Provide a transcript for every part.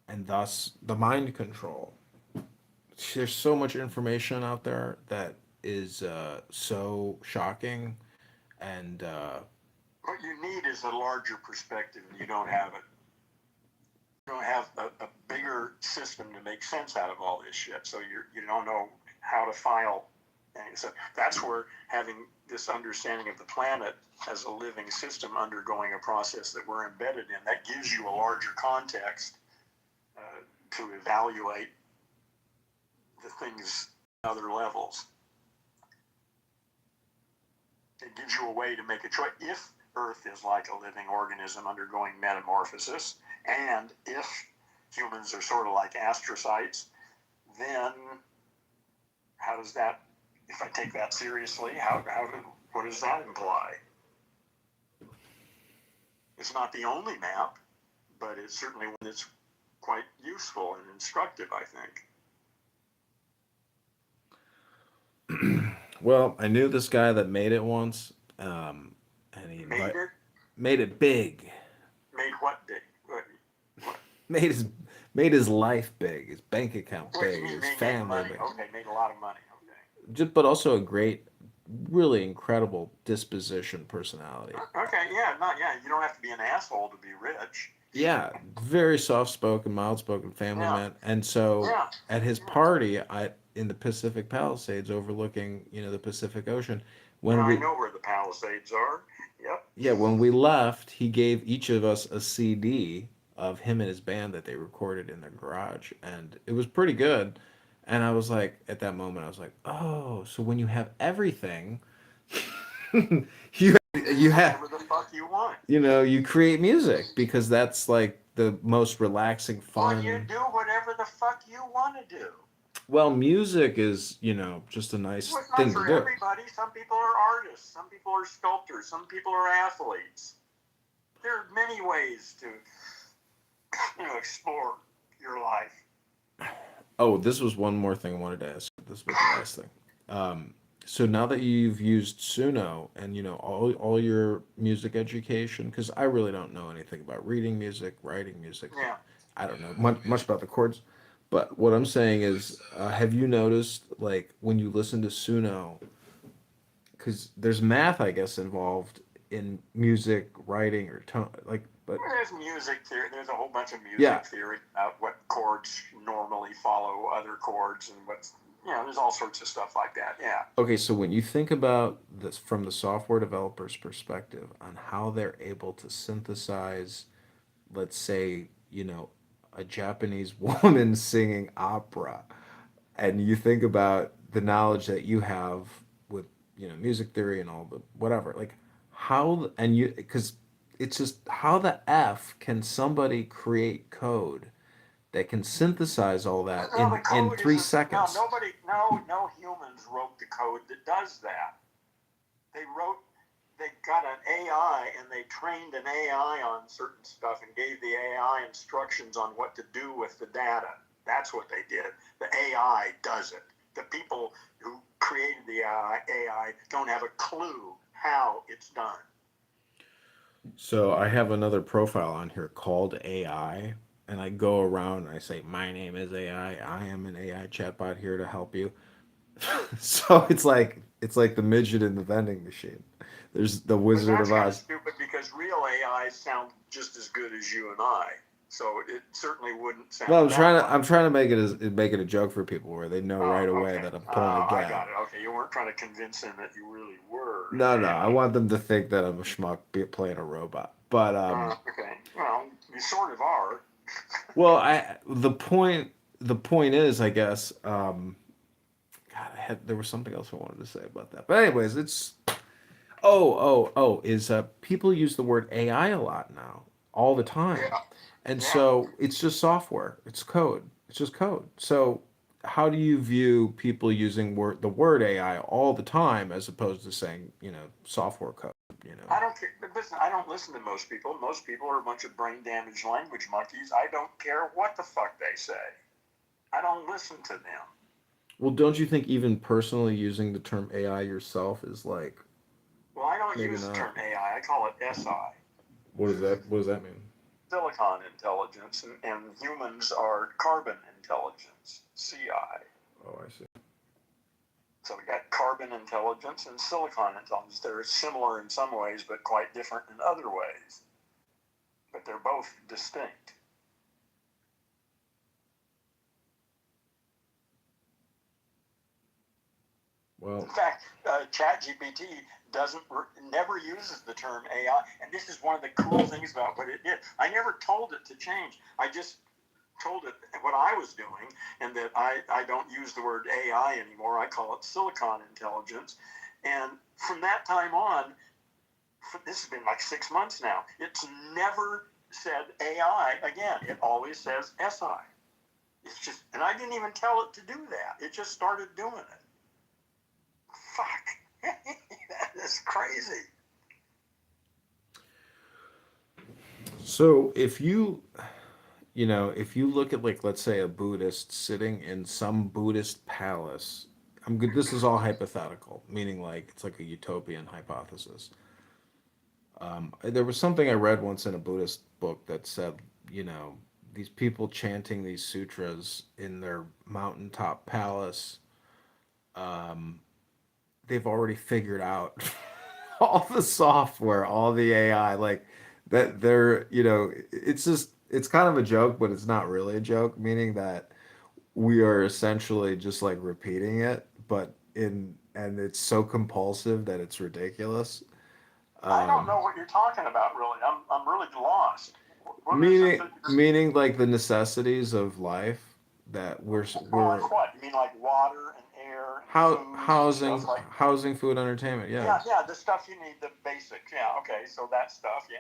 and thus the mind control. There's so much information out there that is so shocking, and What you need is a larger perspective, and you don't have it. You don't have a bigger system to make sense out of all this shit. So you don't know how to file. And so that's where having this understanding of the planet as a living system undergoing a process that we're embedded in, that gives you a larger context uh, to evaluate the things at other levels. It gives you a way to make a choice. If Earth is like a living organism undergoing metamorphosis, and if humans are sort of like astrocytes, then how does that, if I take that seriously, what does that imply? It's not the only map, but it's certainly one that's quite useful and instructive, I think. well, I knew this guy that made it once, and Made it? made it big, Made what big? What? made his made his life big, his bank account What do you big, mean his made family money? big. Okay, made a lot of money. Okay. Just, but also a great, really incredible disposition, personality. Okay, yeah, not yeah. You don't have to be an asshole to be rich. Yeah, very soft spoken, mild spoken family Yeah, man. And so yeah, at his yeah. party, I in the Pacific Palisades overlooking, the Pacific Ocean, Yeah, when I we know where the Palisades are. Yep. yeah, when we left, he gave each of us a CD of him and his band that they recorded in their garage, and it was pretty good. And I was like, at that moment, I was like, oh, so when you have everything, you You do you have whatever the fuck you want. you create music because that's like the most relaxing, Well, you fun. do whatever the fuck you want to do. Well, music is, just a nice Well, it's not thing to for do. everybody. Some people are artists. Some people are sculptors. Some people are athletes. There are many ways to, explore your life. Oh, this was one more thing I wanted to ask. This was the last thing. So now that you've used Suno and all your music education, because I really don't know anything about reading music, writing music. Yeah. I don't know much about the chords. But what I'm saying is, have you noticed, like, when you listen to Suno, because there's math, I guess, involved in music, writing, or tone, like, but There's music theory. There's a whole bunch of yeah. music theory about what chords normally follow other chords and what's, there's all sorts of stuff like that. Yeah. Okay, so when you think about this from the software developer's perspective on how they're able to synthesize, let's say, a Japanese woman singing opera, and you think about the knowledge that you have with, music theory and all the whatever, like how, and you, because it's just how the F can somebody create code that can synthesize all that No, in the code three isn't. No, seconds? nobody. No humans wrote the code that does that. They wrote. They got an AI and they trained an AI on certain stuff and gave the AI instructions on what to do with the data. That's what they did. The AI does it. The people who created the AI don't have a clue how it's done. So I have another profile on here called AI, and I go around and I say, "My name is AI. I am an AI chatbot here to help you." So it's like the midget in the vending machine. There's the But Wizard that's of kind of Oz. stupid because real AIs sound just as good as you and I. So it certainly wouldn't Well, sound I'm that trying to much. I'm trying to make it a joke for people where they know right Oh, away okay. that I'm pulling a I gag. got it. Okay, you weren't trying to convince him that you really were an No, no, I AI. want them to think that I'm a schmuck playing a robot. But Okay. Well, you sort of are. well, the point is, I guess, God, there was something else I wanted to say about that. But anyways, it's is people use the word AI a lot now, all the time. Yeah. And Yeah. so it's just software. It's code. It's just code. So how do you view people using the word AI all the time as opposed to saying, software code, you know? I don't care. But listen, I don't listen to most people. Most people are a bunch of brain damaged language monkeys. I don't care what the fuck they say. I don't listen to them. Well, don't you think even personally using the term AI yourself is like Well, I don't maybe use the not? term AI. I call it SI. What does that mean? silicon intelligence, and humans are carbon intelligence, CI. Oh, I see. So we got carbon intelligence and silicon intelligence. They're similar in some ways, but quite different in other ways. But they're both distinct. In Well, fact, ChatGPT never uses the term AI, and this is one of the cool things about what it did. I never told it to change. I just told it what I was doing, and that I don't use the word AI anymore. I call it silicon intelligence. And from that time on, this has been like 6 months now, it's never said AI again. It always says SI. It's just, and I didn't even tell it to do that. It just started doing it. Fuck. That is crazy. so if you look at, like, let's say a Buddhist sitting in some Buddhist palace, I'm good. This is all hypothetical, meaning like it's like a utopian hypothesis. There was something I read once in a Buddhist book that said, you know, these people chanting these sutras in their mountaintop palace, um, they've already figured out all the software, all the AI, like that they're, it's just, it's kind of a joke, but it's not really a joke, meaning that we are essentially just like repeating it, but and it's so compulsive that it's ridiculous. I don't Um, know what you're talking about, really. I'm really lost. What is it meaning that you're. meaning like the necessities of life that Oh, we're like what? You mean like water and air and how food and stuff housing like. housing, food, entertainment. Yeah. Yeah, yeah, the stuff you need, the basics. Yeah, okay, so that stuff, yeah.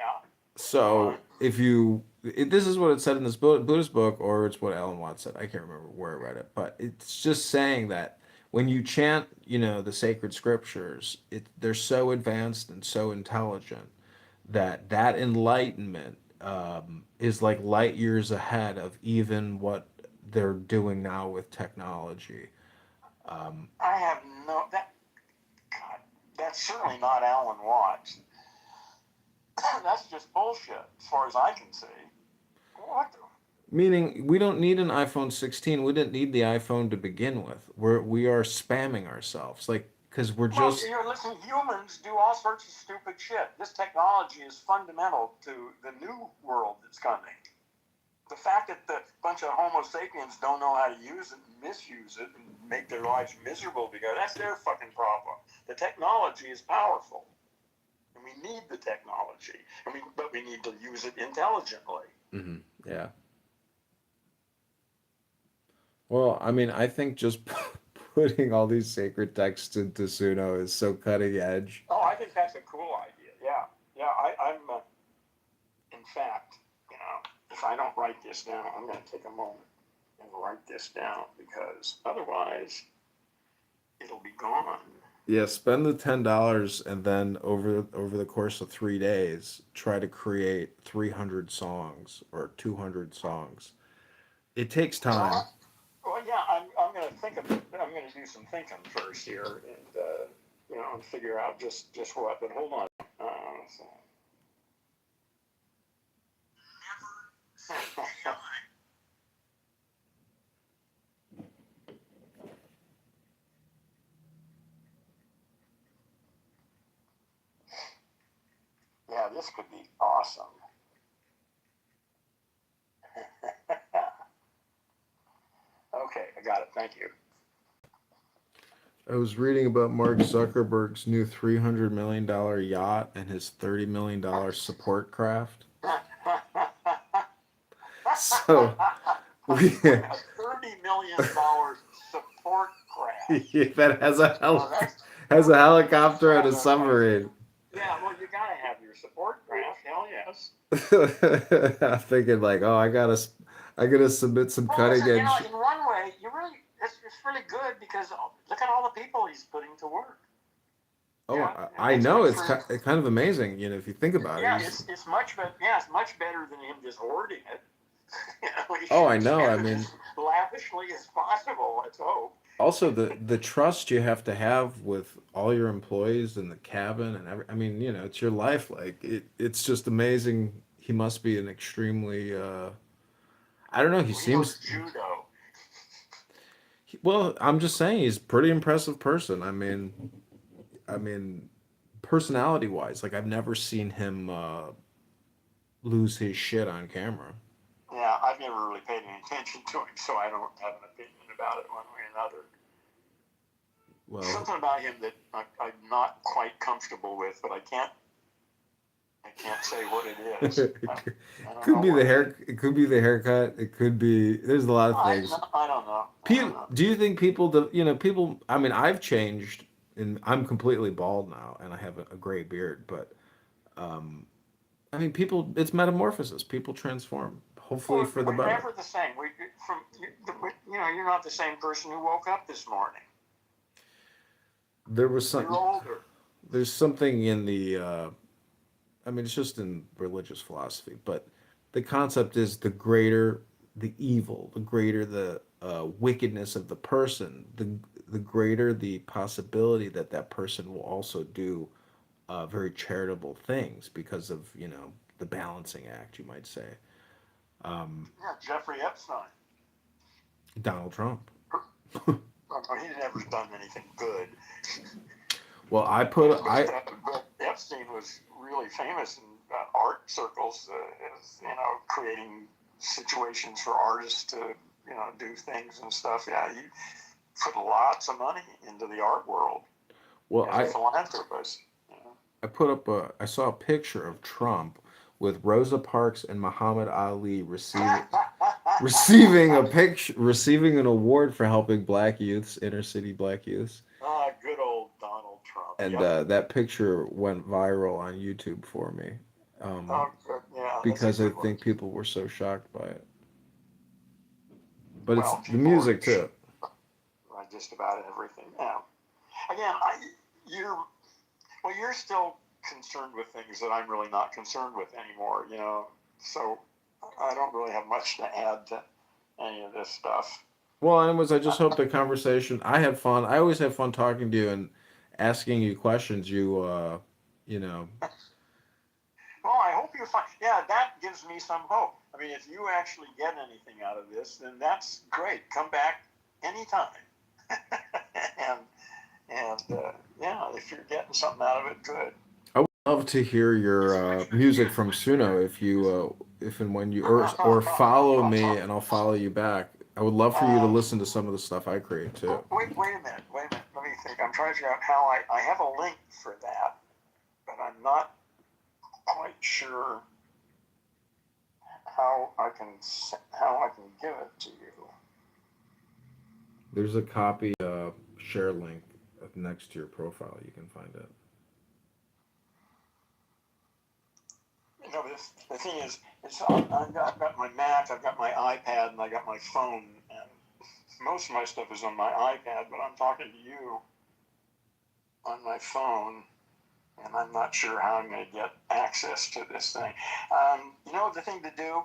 Go on. So this is what it said in this Buddhist book, or it's what Alan Watts said. I can't remember where I read it, but it's just saying that when you chant, the sacred scriptures, they're so advanced and so intelligent that enlightenment is like light years ahead of even what they're doing now with technology. Um, I have no that. God, that's certainly not Alan Watts. That's just bullshit, as far as I can see. What the. Meaning, we don't need an iPhone 16. We didn't need the iPhone to begin with. We are spamming ourselves, like, because we're Well, just. listen, humans do all sorts of stupid shit. This technology is fundamental to the new world that's coming. The fact that the bunch of Homo sapiens don't know how to use it and misuse it and make their lives miserable because that's their fucking problem. The technology is powerful, and we need the technology, but we need to use it intelligently. Mhm. Yeah. Well, I mean, I think just putting all these sacred texts into Suno is so cutting edge. Oh, I think that's a cool idea. Yeah, yeah. I'm. In fact, if I don't write this down, I'm going to take a moment and write this down because otherwise it'll be gone. Yeah, spend the $10 and then over the course of 3 days, try to create 300 songs or 200 songs. It takes time. Well, well, yeah. I'm going to think of. I'm going to do some thinking first here, and and figure out just what. But hold on. So. Yeah, this could be awesome. Okay, I got it. Thank you. I was reading about Mark Zuckerberg's new $300 million yacht and his $30 million support craft. So we A $30 million support craft. that Oh, that's has a that helicopter and a sounds okay. submarine. Yeah, well, you gotta have your support craft. Hell yes. I'm thinking like, oh, I gotta submit some Well, cutting listen, edge. in one way, it's really good because look at all the people he's putting to work. Oh, I It's know good it's for. kind of amazing, if you think about it. Yeah, it's much better. Yeah, it's much better than him just hoarding it. He Oh, I should know. I spend it mean, as lavishly as possible. Let's hope. also the trust you have to have with all your employees in the cabin and I mean, it's your life. Like it's just amazing he must be an extremely. I don't know. He Well, he knows seems judo. well. I'm just saying he's a pretty impressive person. I mean, personality wise, like I've never seen him lose his shit on camera. Yeah, I've never really paid any attention to him, so I don't have an opinion about it one way or another. Well, Something about him that I'm not quite comfortable with, but I can't say what it is. I don't could know be the what it is. hair. It could be the haircut. It could be. There's a lot of I things. no, I don't know. I don't People, know. do you think people? You know, people. I mean, I've changed, and I'm completely bald now, and I have a gray beard. But I mean, people. It's metamorphosis. People transform. Hopefully Well, for the we're better. never the same. You're not the same person who woke up this morning. There was You're some. older. There's something in the. I mean, it's just in religious philosophy, but the concept is the greater the evil, the greater the wickedness of the person, the greater the possibility that that person will also do very charitable things because of the balancing act, you might say. Yeah, Jeffrey Epstein. Donald Trump. He never done anything good. Well, But Epstein was really famous in art circles, as, creating situations for artists to, do things and stuff. Yeah, he put lots of money into the art world well as a I philanthropist. I put up a I saw a picture of Trump with Rosa Parks and Muhammad Ali receiving an award for helping black youths, inner city black youths. Good old Donald Trump. And Yep. that picture went viral on YouTube for me Oh, good. Yeah, that's a because I good one. think people were so shocked by it. But it's Well, the people are music too. just about everything. Yeah. Again, you're you're still concerned with things that I'm really not concerned with anymore. So I don't really have much to add to any of this stuff. Well, anyways, I just hope the conversation. I had fun. I always have fun talking to you and asking you questions. You know, Well, I hope you find. Yeah, that gives me some hope. I mean, if you actually get anything out of this, then that's great. Come back anytime. and yeah, if you're getting something out of it, good. I would love to hear your music from Suno if and when you or follow me and I'll follow you back. I would love for you to uh, listen to some of the stuff I create too. wait a minute. Wait a minute. Let me think. I'm trying to figure out how I have a link for that, but I'm not quite sure how I can give it to you. There's a copy share link next to your profile. You can find it. The thing is, I've got my Mac, I've got my iPad, and I got my phone, and most of my stuff is on my iPad, but I'm talking to you on my phone, and I'm not sure how I'm going to get access to this thing. The thing to do,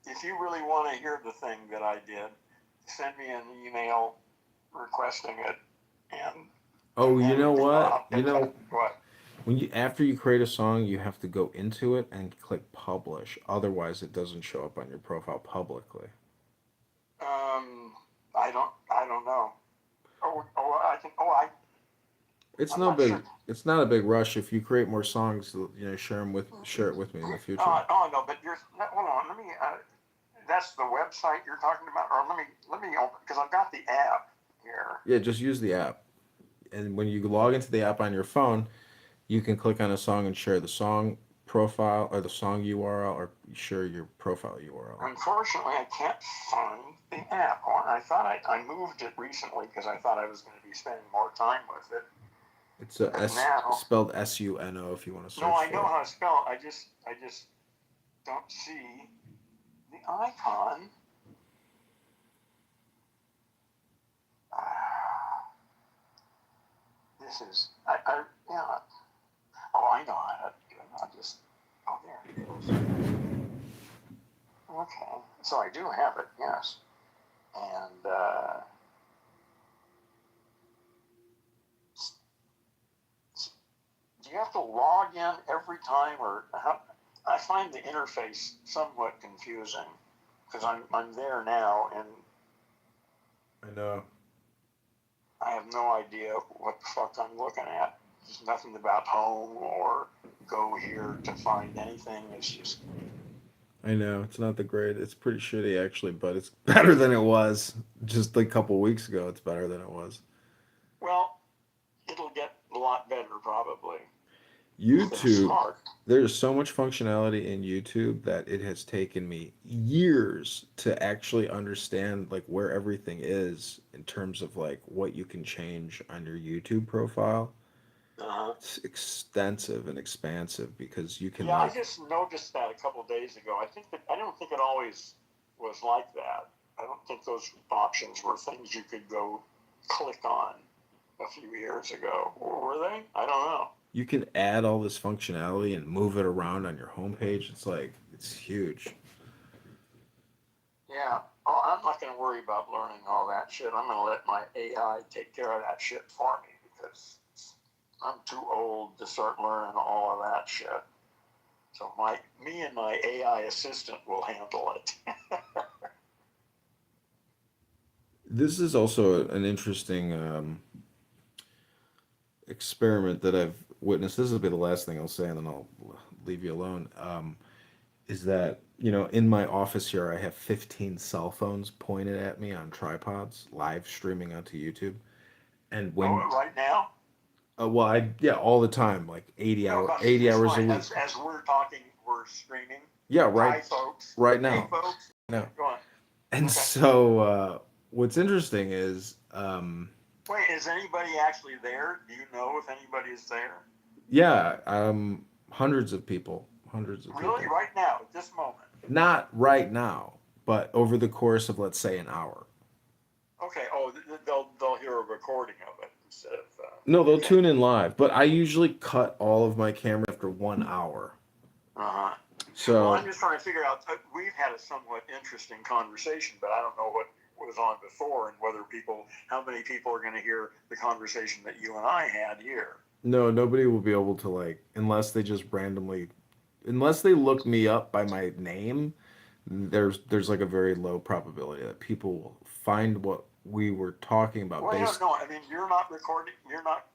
if you really want to hear the thing that I did, send me an email requesting it, and Oh, you then know what? I'll get that. What? When you after you create a song, you have to go into it and click publish. Otherwise, it doesn't show up on your profile publicly. Um, I don't know. I can. It's I'm no not sure. big. It's not a big rush. If you create more songs, share it with me in the future. No, but hold on. Let me. That's the website you're talking about, or let me open because I've got the app here. Yeah, just use the app. And when you log into the app on your phone, you can click on a song and share the song profile or the song URL or share your profile URL. Unfortunately, I can't find the app. I thought I moved it recently because I thought I was going to be spending more time with it. It's a But S now, spelled SUNO if you want to no, search I know for it. how to spell it. I just don't see the icon. Ah, this is yeah. Oh, I know how to do it. I'll just. Oh, there it is. Okay, so I do have it. Yes, and do you have to log in every time, or how? I find the interface somewhat confusing because I'm there now and I know. I have no idea what the fuck I'm looking at. There's nothing about home or go here to find anything. It's just, I know. It's not the great. It's pretty shitty actually, but it's better than it was just a couple weeks ago. It's better than it was. well, it'll get a lot better probably if they're YouTube, smart. there's so much functionality in YouTube that it has taken me years to actually understand like where everything is in terms of like what you can change on your YouTube profile. Uh-huh. It's extensive and expansive because you can Yeah, I like just noticed that a couple of days ago. I don't think it always was like that. I don't think those options were things you could go click on a few years ago. Or were they? I don't know. you can add all this functionality and move it around on your homepage. It's like it's huge. Yeah. Oh, I'm not going to worry about learning all that shit. I'm going to let my AI take care of that shit for me because I'm too old to start learning all of that shit. So me and my AI assistant will handle it. This is also an interesting experiment that I've witnessed. This will be the last thing I'll say, and then I'll leave you alone. Is that in my office here, I have 15 cell phones pointed at me on tripods, live streaming onto YouTube. And when, Oh, right now? well, I yeah, all the time, like 80 No, hour, but 80 it's hours a fine. week. As we're talking, we're streaming. Yeah, right, Hi, folks. right Hey, now. folks. No. Go on. And Okay. so, what's interesting is, Wait, is anybody actually there? Do you know if anybody is there? yeah, hundreds of Really? people. Right now, at this moment? Not right now, but over the course of, let's say, an hour. Okay. Oh, they'll hear a recording of it instead of. No, they'll Okay. tune in live, but I usually cut all of my camera after 1 hour. Uh huh. Well, I'm So, just trying to figure out. We've had a somewhat interesting conversation, but I don't know what was on before and how many people are going to hear the conversation that you and I had here. no, nobody will be able to, like, unless they look me up by my name, there's like a very low probability that people will find what we were talking about Well, you don't based. know. I mean, you're not recording. You're not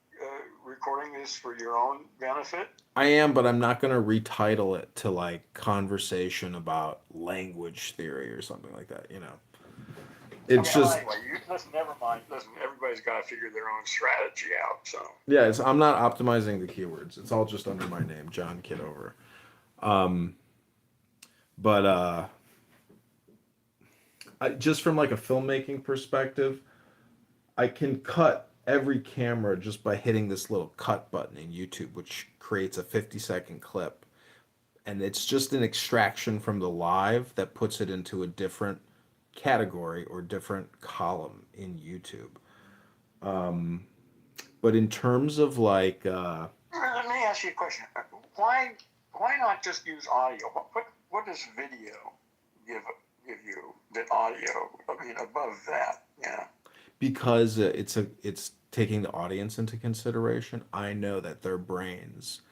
recording this for your own benefit. I am, but I'm not going to retitle it to like conversation about language theory or something like that, you know. Okay. It's Well, just anyway, listen. Never mind. Listen, everybody's got to figure their own strategy out. So. yeah, I'm not optimizing the keywords. It's all just under my name, John Kitover. Um, but just from like a filmmaking perspective, I can cut every camera just by hitting this little cut button in YouTube, which creates a 50-second clip. And it's just an extraction from the live that puts it into a different category or different column in YouTube. Um, but in terms of like, Let me ask you a question. Why why not just use audio? What does video give give you that audio? I mean, above that, yeah. because it's taking the audience into consideration, I know that their brains,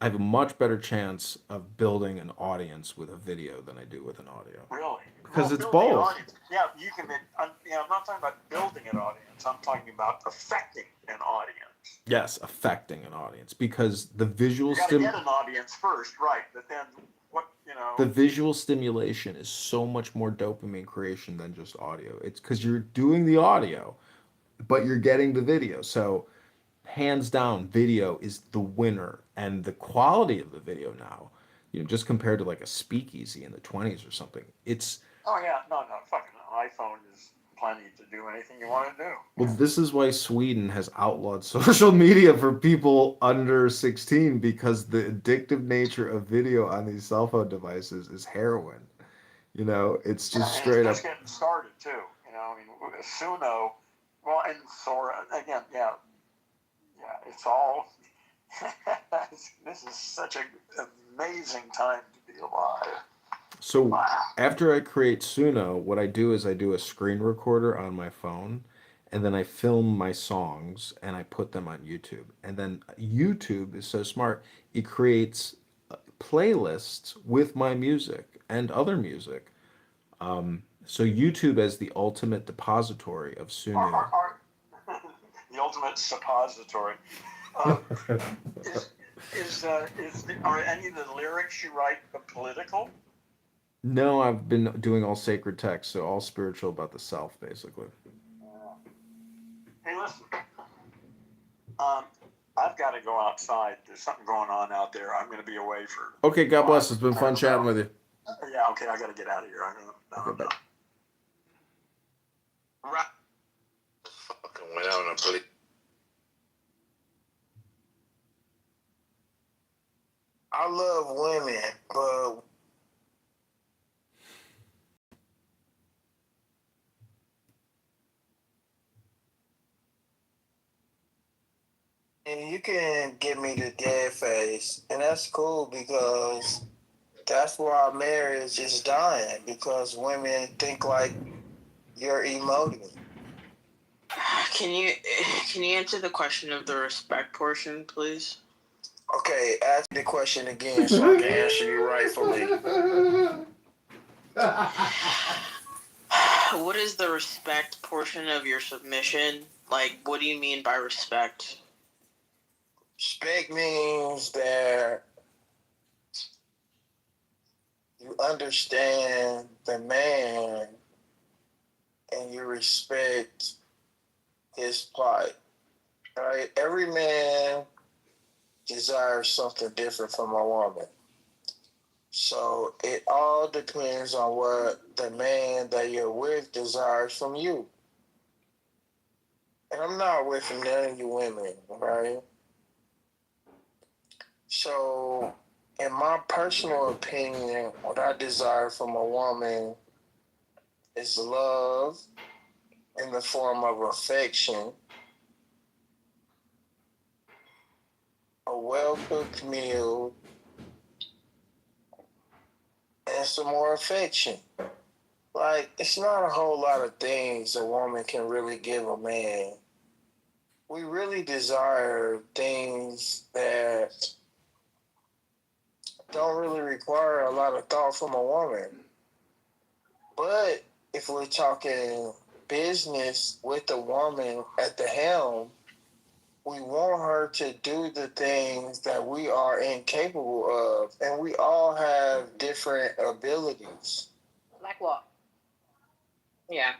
I have a much better chance of building an audience with a video than I do with an audio Really? because Well, it's building an both. audience. Yeah, you can. I'm not talking about building an audience. I'm talking about affecting an audience. Yes, affecting an audience because the visual You got to get an audience first, right? But then what? the visual stimulation is so much more dopamine creation than just audio. It's because you're doing the audio, but you're getting the video. So hands down, video is the winner, and the quality of the video now, just compared to like a speakeasy in the 20s or something, it's Oh yeah, no, fucking iPhone is plenty to do anything you want to do. well, Yeah. this is why Sweden has outlawed social media for people under 16 because the addictive nature of video on these cell phone devices is heroin. It's Yeah, just and it's straight just up. getting started too. I mean, Suno, well, and Sora again. Yeah, yeah. It's all. This is such an amazing time to be alive. So Wow. after I create Suno, what I do is I do a screen recorder on my phone, and then I film my songs and I put them on YouTube. And then YouTube is so smart; it creates playlists with my music and other music. So YouTube as the ultimate depository of Sunni. The ultimate suppository. Is are any of the lyrics you write political? No, I've been doing all sacred texts, so all spiritual about the self, basically. Hey, listen. Um, I've got to go outside. There's something going on out there. I'm going to be away for. Okay, God Well, bless. It's been fun chatting with you. Yeah, okay. I got to get out of here. Okay, bye. Right. Fucking went out on a bully. I love women, but and you can give me the dead face, and that's cool because that's why our marriage is dying because women think like you're emoting. Can you answer the question of the respect portion, please? Okay, ask the question again so I can answer you rightfully. What is the respect portion of your submission? Like, what do you mean by respect? Respect means that you understand the man and you respect his plight. Right? Every man desires something different from a woman. So it all depends on what the man that you're with desires from you. And I'm not with none of you women, right? So in my personal opinion, what I desire from a woman is love in the form of affection, a well-cooked meal, and some more affection. Like, it's not a whole lot of things a woman can really give a man. We really desire things that don't really require a lot of thought from a woman. But if we're talking business with a woman at the helm, we want her to do the things that we are incapable of. And we all have different abilities. Like what? Yeah.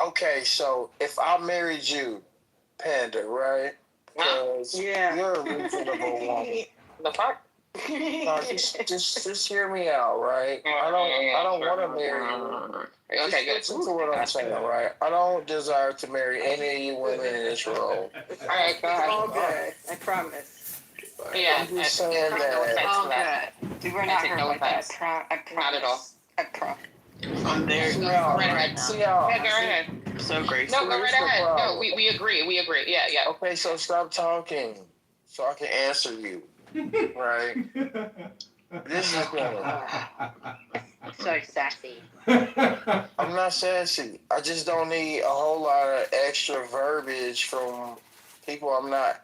Okay, so if I married you, Panda, right? Because you're a reasonable woman. The fuck? No, just hear me out, right? I don't want to marry you. Okay, good. Listen to what I'm saying, right? I don't desire to marry any of you women in this role. All right, go ahead. All good. I promise. Yeah, I'm just saying that. All good. We were not hurt no like that. offense. I promise. Not at all. I promise. I'm there. See Go y'all. right ahead. See y'all. Yeah, go right ahead. I'm so grateful. No, go right Here's the ahead. No, problem. we agree. We agree. Yeah, yeah. Okay, so stop talking so I can answer you, right? This is So sassy. I'm not sassy. I just don't need a whole lot of extra verbiage from people I'm not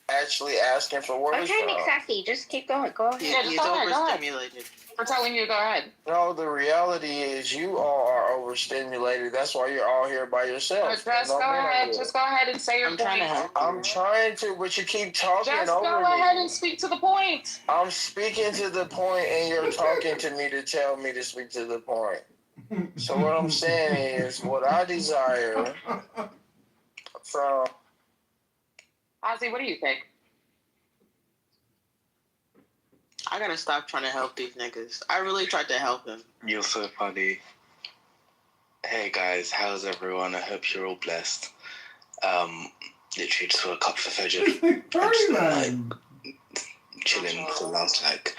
actually asking for I'm words trying to from. make sassy. Just keep going. Go ahead. Yeah, just He's go ahead, go ahead. overstimulated. We're telling you to go ahead. No, the reality is you all are overstimulated. That's why you're all here by yourself. Just go ahead. Just go ahead and say your I'm point. trying to help. I'm trying to, but you keep talking Just over go me. ahead and speak to the point. I'm speaking to the point, and you're talking to me to tell me to speak to the point. So what I'm saying is, what I desire from Ozzy, what do you think? I gotta stop trying to help these niggas. I really tried to help him. You're so funny. Hey guys, how's everyone? I hope you're all blessed. Literally just woke up for Fajr. I'm just chilling for the last like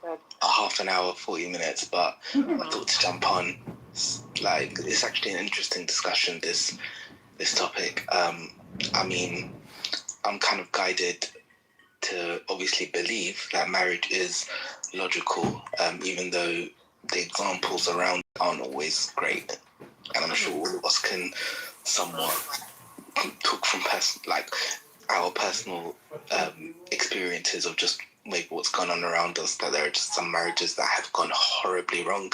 a half an hour, 40 minutes, but I thought to jump on. It's actually an interesting discussion, this topic. I mean, I'm kind of guided to obviously believe that marriage is logical, even though the examples around aren't always great. And I'm sure all of us can somewhat talk from our personal experiences of just maybe what's gone on around us, that there are just some marriages that have gone horribly wrong.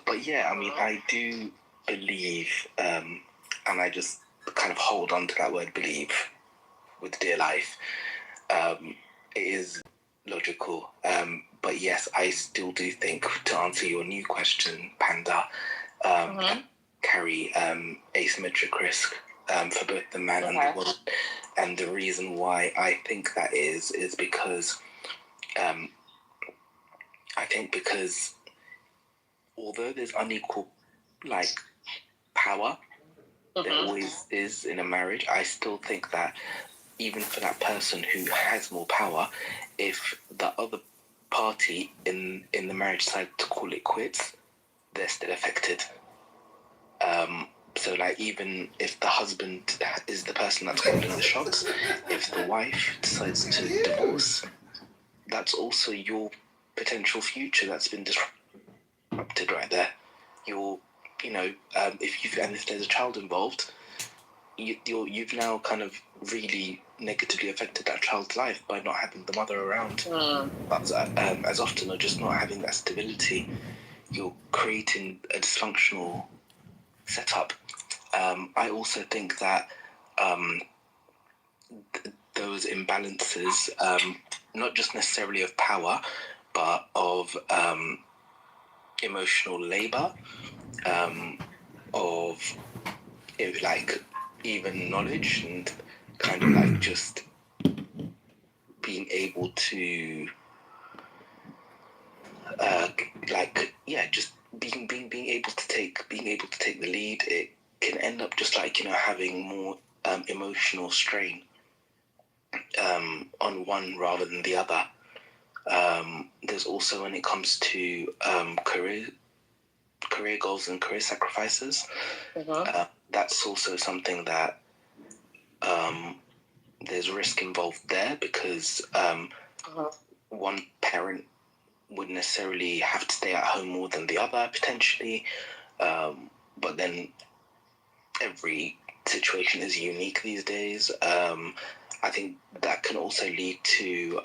But yeah, I mean, I do believe, and I just kind of hold on to that word believe with dear life. It is logical. But yes, I still do think, to answer your new question, Panda, carry asymmetric risk for both the man and the woman. And the reason why I think that is because I think because although there's unequal like power, there always is in a marriage. I still think that even for that person who has more power, if the other party in the marriage decide to call it quits, they're still affected. So like even if the husband is the person that's calling the shots, if the wife decides to divorce, that's also your potential future that's been disrupted right there. If there's a child involved, you've now kind of really negatively affected that child's life by not having the mother around. But as often, or just not having that stability, you're creating a dysfunctional setup. I also think that those imbalances, not just necessarily of power, but of emotional labor, of like even knowledge and kind of like just being able to just being able to take the lead. It can end up just like having more emotional strain on one rather than the other. There's also, when it comes to career goals and career sacrifices, that's also something that there's risk involved there, because one parent would necessarily have to stay at home more than the other potentially, but then every situation is unique these days. I think that can also lead to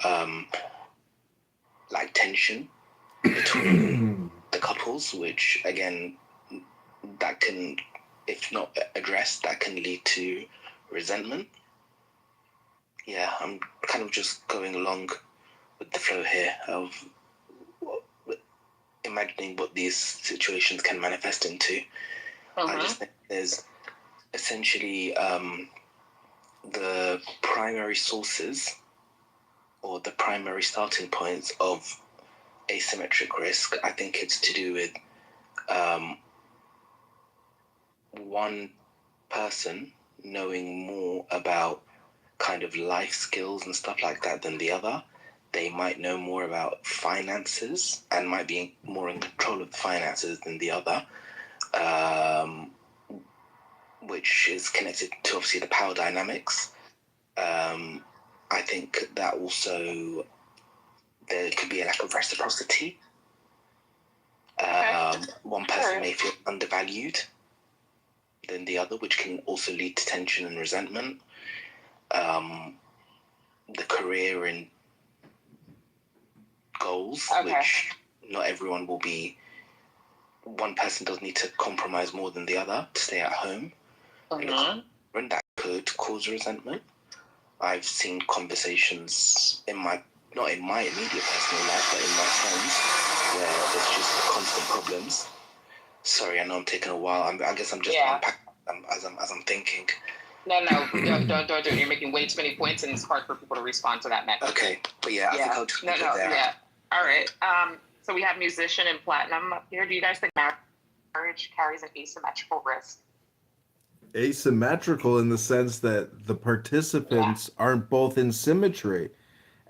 like tension between the couples, which again, that can, if not addressed, that can lead to resentment. Yeah, I'm kind of just going along with the flow here of imagining what these situations can manifest into. I just think there's essentially the primary sources or the primary starting points of asymmetric risk. I think it's to do with one person knowing more about kind of life skills and stuff like that than the other. They might know more about finances and might be more in control of the finances than the other, which is connected to obviously the power dynamics. I think that also there could be a lack of reciprocity. One person may feel undervalued than the other, which can also lead to tension and resentment. The career and goals, which not everyone will be. One person does need to compromise more than the other to stay at home, and that could cause resentment. I've seen conversations not in my immediate personal life, but in my friends, where it's just constant problems. Sorry, I know I'm taking a while. I guess I'm just unpacking as I'm thinking. No, don't do it. You're making way too many points, and it's hard for people to respond to that message. Okay, but I think I'll just leave it there. Yeah. All right. So we have musician and platinum up here. Do you guys think marriage carries an asymmetrical risk? Asymmetrical in the sense that the participants aren't both in symmetry.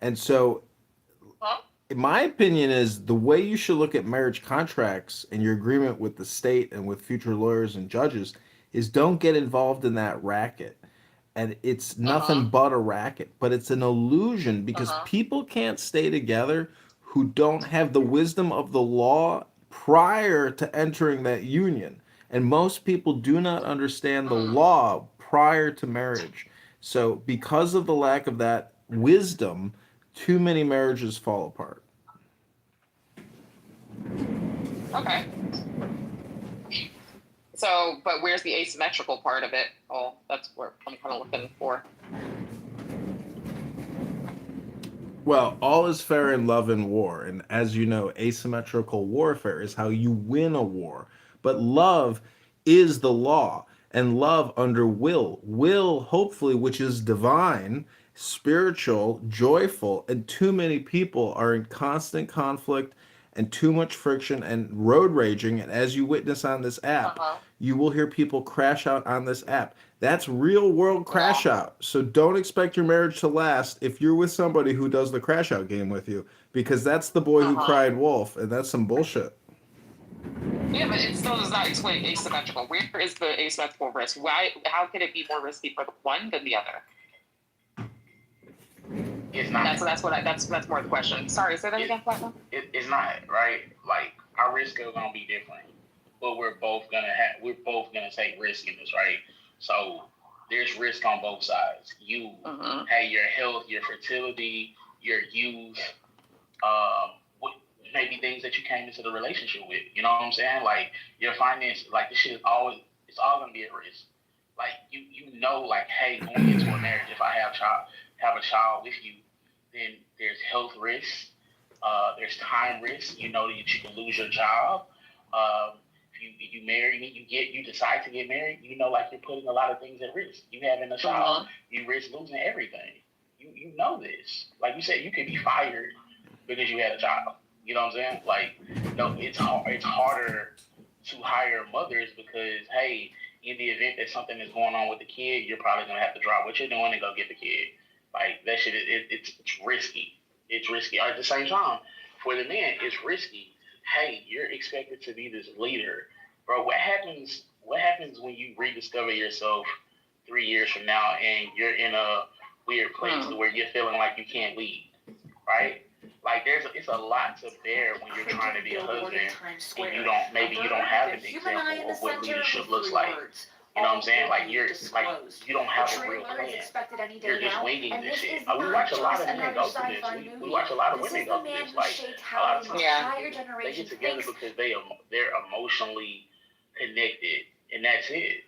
And so, my opinion is the way you should look at marriage contracts and your agreement with the state and with future lawyers and judges is don't get involved in that racket. And it's nothing but a racket, but it's an illusion because people can't stay together who don't have the wisdom of the law prior to entering that union. And most people do not understand the law prior to marriage. So, because of the lack of that wisdom, too many marriages fall apart. Okay. So, but where's the asymmetrical part of it? Oh, that's where I'm kind of looking for. Well, all is fair in love and war. And as you know, asymmetrical warfare is how you win a war. But love is the law. And love under will, hopefully, which is divine, spiritual, joyful. And too many people are in constant conflict and too much friction and road raging. And as you witness on this app, Uh-huh. you will hear people crash out on this app. That's real world crash out. So don't expect your marriage to last if you're with somebody who does the crash out game with you, because that's the boy who Uh-huh. cried wolf, and that's some bullshit. Yeah, but it still does not explain asymmetrical. Where is the asymmetrical risk? Why? How could it be more risky for the one than the other? It's not. That's more the question. Sorry, say that again, Platinum. It's not right. Like our risk is gonna be different, but we're both gonna take risk in this, right? So there's risk on both sides. You, hey, your health, your fertility, your youth, what maybe things that you came into the relationship with. You know what I'm saying? Like your finance, like this shit is always, it's all gonna be at risk. Like you know, like hey, going into a marriage, if I have a child with you, then there's health risks. There's time risks. You know that you can lose your job. If you marry me, you decide to get married. You know, like you're putting a lot of things at risk. You having a child, you risk losing everything. You know this. Like you said, you could be fired because you had a child. You know what I'm saying? Like, no, it's harder to hire mothers because hey, in the event that something is going on with the kid, you're probably gonna have to drop what you're doing and go get the kid. Like that shit, it's risky. It's risky. At the same time, for the man, it's risky. Hey, you're expected to be this leader, bro. What happens? What happens when you rediscover yourself 3 years from now and you're in a weird place where you're feeling like you can't lead, right? Like it's a lot to bear when you're trying to be a husband and you don't have an example of what leadership looks like. You know what I'm saying? Like you don't have a real plan. You're just winging this shit. We watch a lot of men go through this. We watch a lot of women go through this. Like a lot of times they get together because they're emotionally connected, and that's it.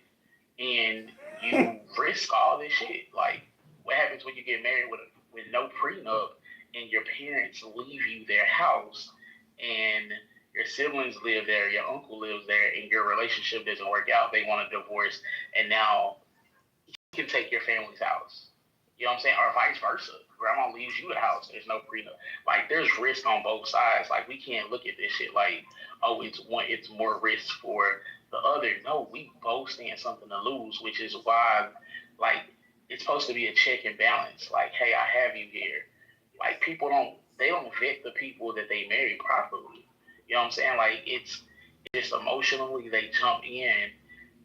And you risk all this shit. Like what happens when you get married with no prenup, and your parents leave you their house, and your siblings live there, your uncle lives there, and your relationship doesn't work out. They want a divorce, and now you can take your family's house. You know what I'm saying? Or vice versa. Grandma leaves you the house. There's no prenup. Like there's risk on both sides. Like we can't look at this shit like, oh, it's more risk for the other. No, we both stand something to lose, which is why, like, it's supposed to be a check and balance. Like, hey, I have you here. Like people don't vet the people that they marry properly. You know what I'm saying? Like it's just emotionally they jump in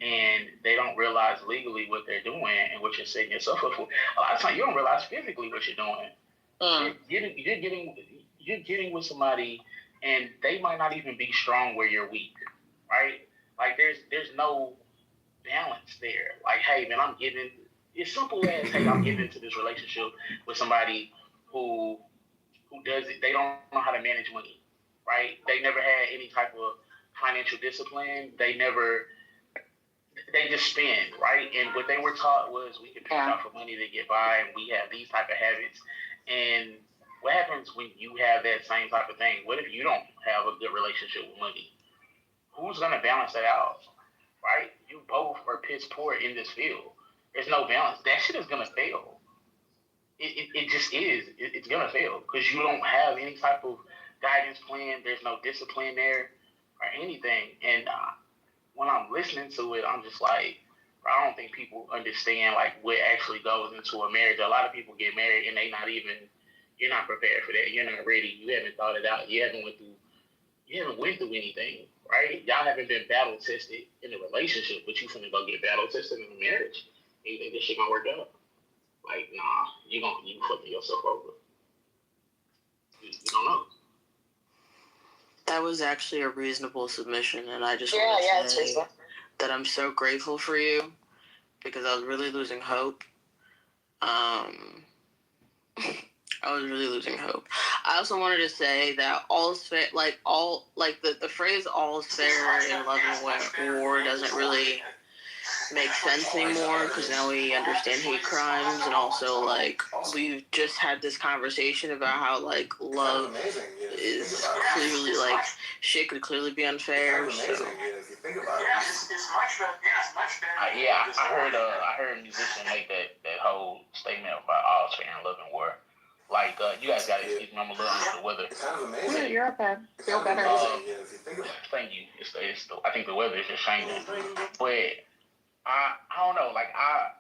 and they don't realize legally what they're doing and what you're setting yourself up for. A lot of times you don't realize physically what you're doing. You're getting with somebody and they might not even be strong where you're weak, right? Like there's no balance there. Like, hey man, I'm getting it's simple as hey, I'm getting into this relationship with somebody who does it. They don't know how to manage money, right? They never had any type of financial discipline. They just spend, right? And what they were taught was we can pay off for money to get by, and we have these type of habits. And what happens when you have that same type of thing? What if you don't have a good relationship with money? Who's gonna balance that out, right? You both are piss poor in this field. There's no balance. That shit is gonna fail. It just is. It's gonna fail because you don't have any type of guidance plan. There's no discipline there or anything. And when I'm listening to it, I'm just like, I don't think people understand like what actually goes into a marriage. A lot of people get married and you're not prepared for that. You're not ready. You haven't thought it out. You haven't went through anything, right? Y'all haven't been battle tested in a relationship, but you finna go get battle tested in a marriage. And you think this shit gonna work out? Like, nah, you fucking yourself over. You don't know. That was actually a reasonable submission, and I just want to say that I'm so grateful for you because I was really losing hope. I was really losing hope. I also wanted to say that all is fair, the phrase "all is fair in love and war" doesn't really make sense anymore because now we understand hate crimes, and also like we've just had this conversation about how like love is clearly like shit could clearly be unfair. So I heard a musician make that whole statement about all fair in love and war. Like, you guys got to excuse me, I'm a little under the weather. Yeah, you're okay. Feel better. Thank you. I think the weather is just changing. But I don't know. Like, I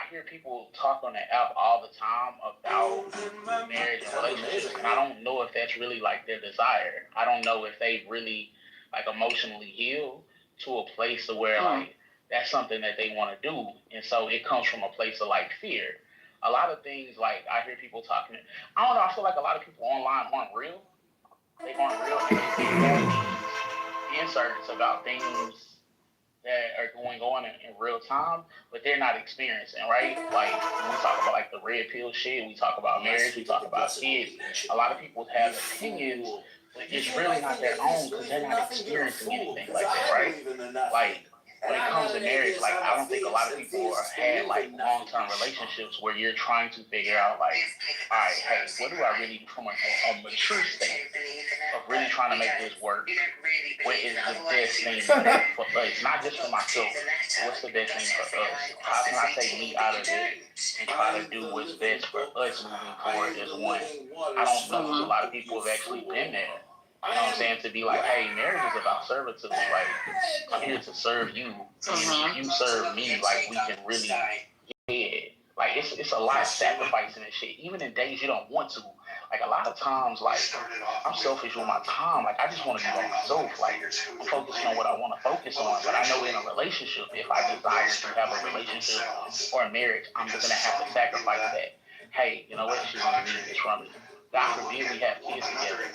hear people talk on the app all the time about marriage and relationships, and I don't know if that's really like their desire. I don't know if they really like emotionally heal to a place to where like that's something that they want to do, and so it comes from a place of like fear. A lot of things like I hear people talking. I don't know. I feel like a lot of people online aren't real. They aren't real. And they have these inserts about things that are going on in real time, but they're not experiencing, right? Like when we talk about like the red pill shit, we talk about marriage, we talk about kids. A lot of people have opinions, but it's really not their own because they're not experiencing anything like that, right? Like when it comes to marriage, like I don't think a lot of people had like long-term relationships where you're trying to figure out like, all right, hey, what do I really from a mature state of really trying to make this work? What is the best thing for us? Not just for myself. What's the best thing for us? How can I take me out of it and try to do what's best for us moving forward as one? I don't know if a lot of people have actually been there. You know what I'm saying? To be like, hey, marriage is about servitude. Like, I'm here to serve you. And if you serve me, like, we can really get ahead. Like, it's a lot of sacrificing and shit. Even in days you don't want to. Like, a lot of times, like, I'm selfish with my time. Like, I just want to be by myself. Like, I'm focusing on what I want to focus on. But I know in a relationship, if I desire to have a relationship or a marriage, I'm going to have to sacrifice that. Hey, you know what? She's going to need this from me. God forbid we have kids together.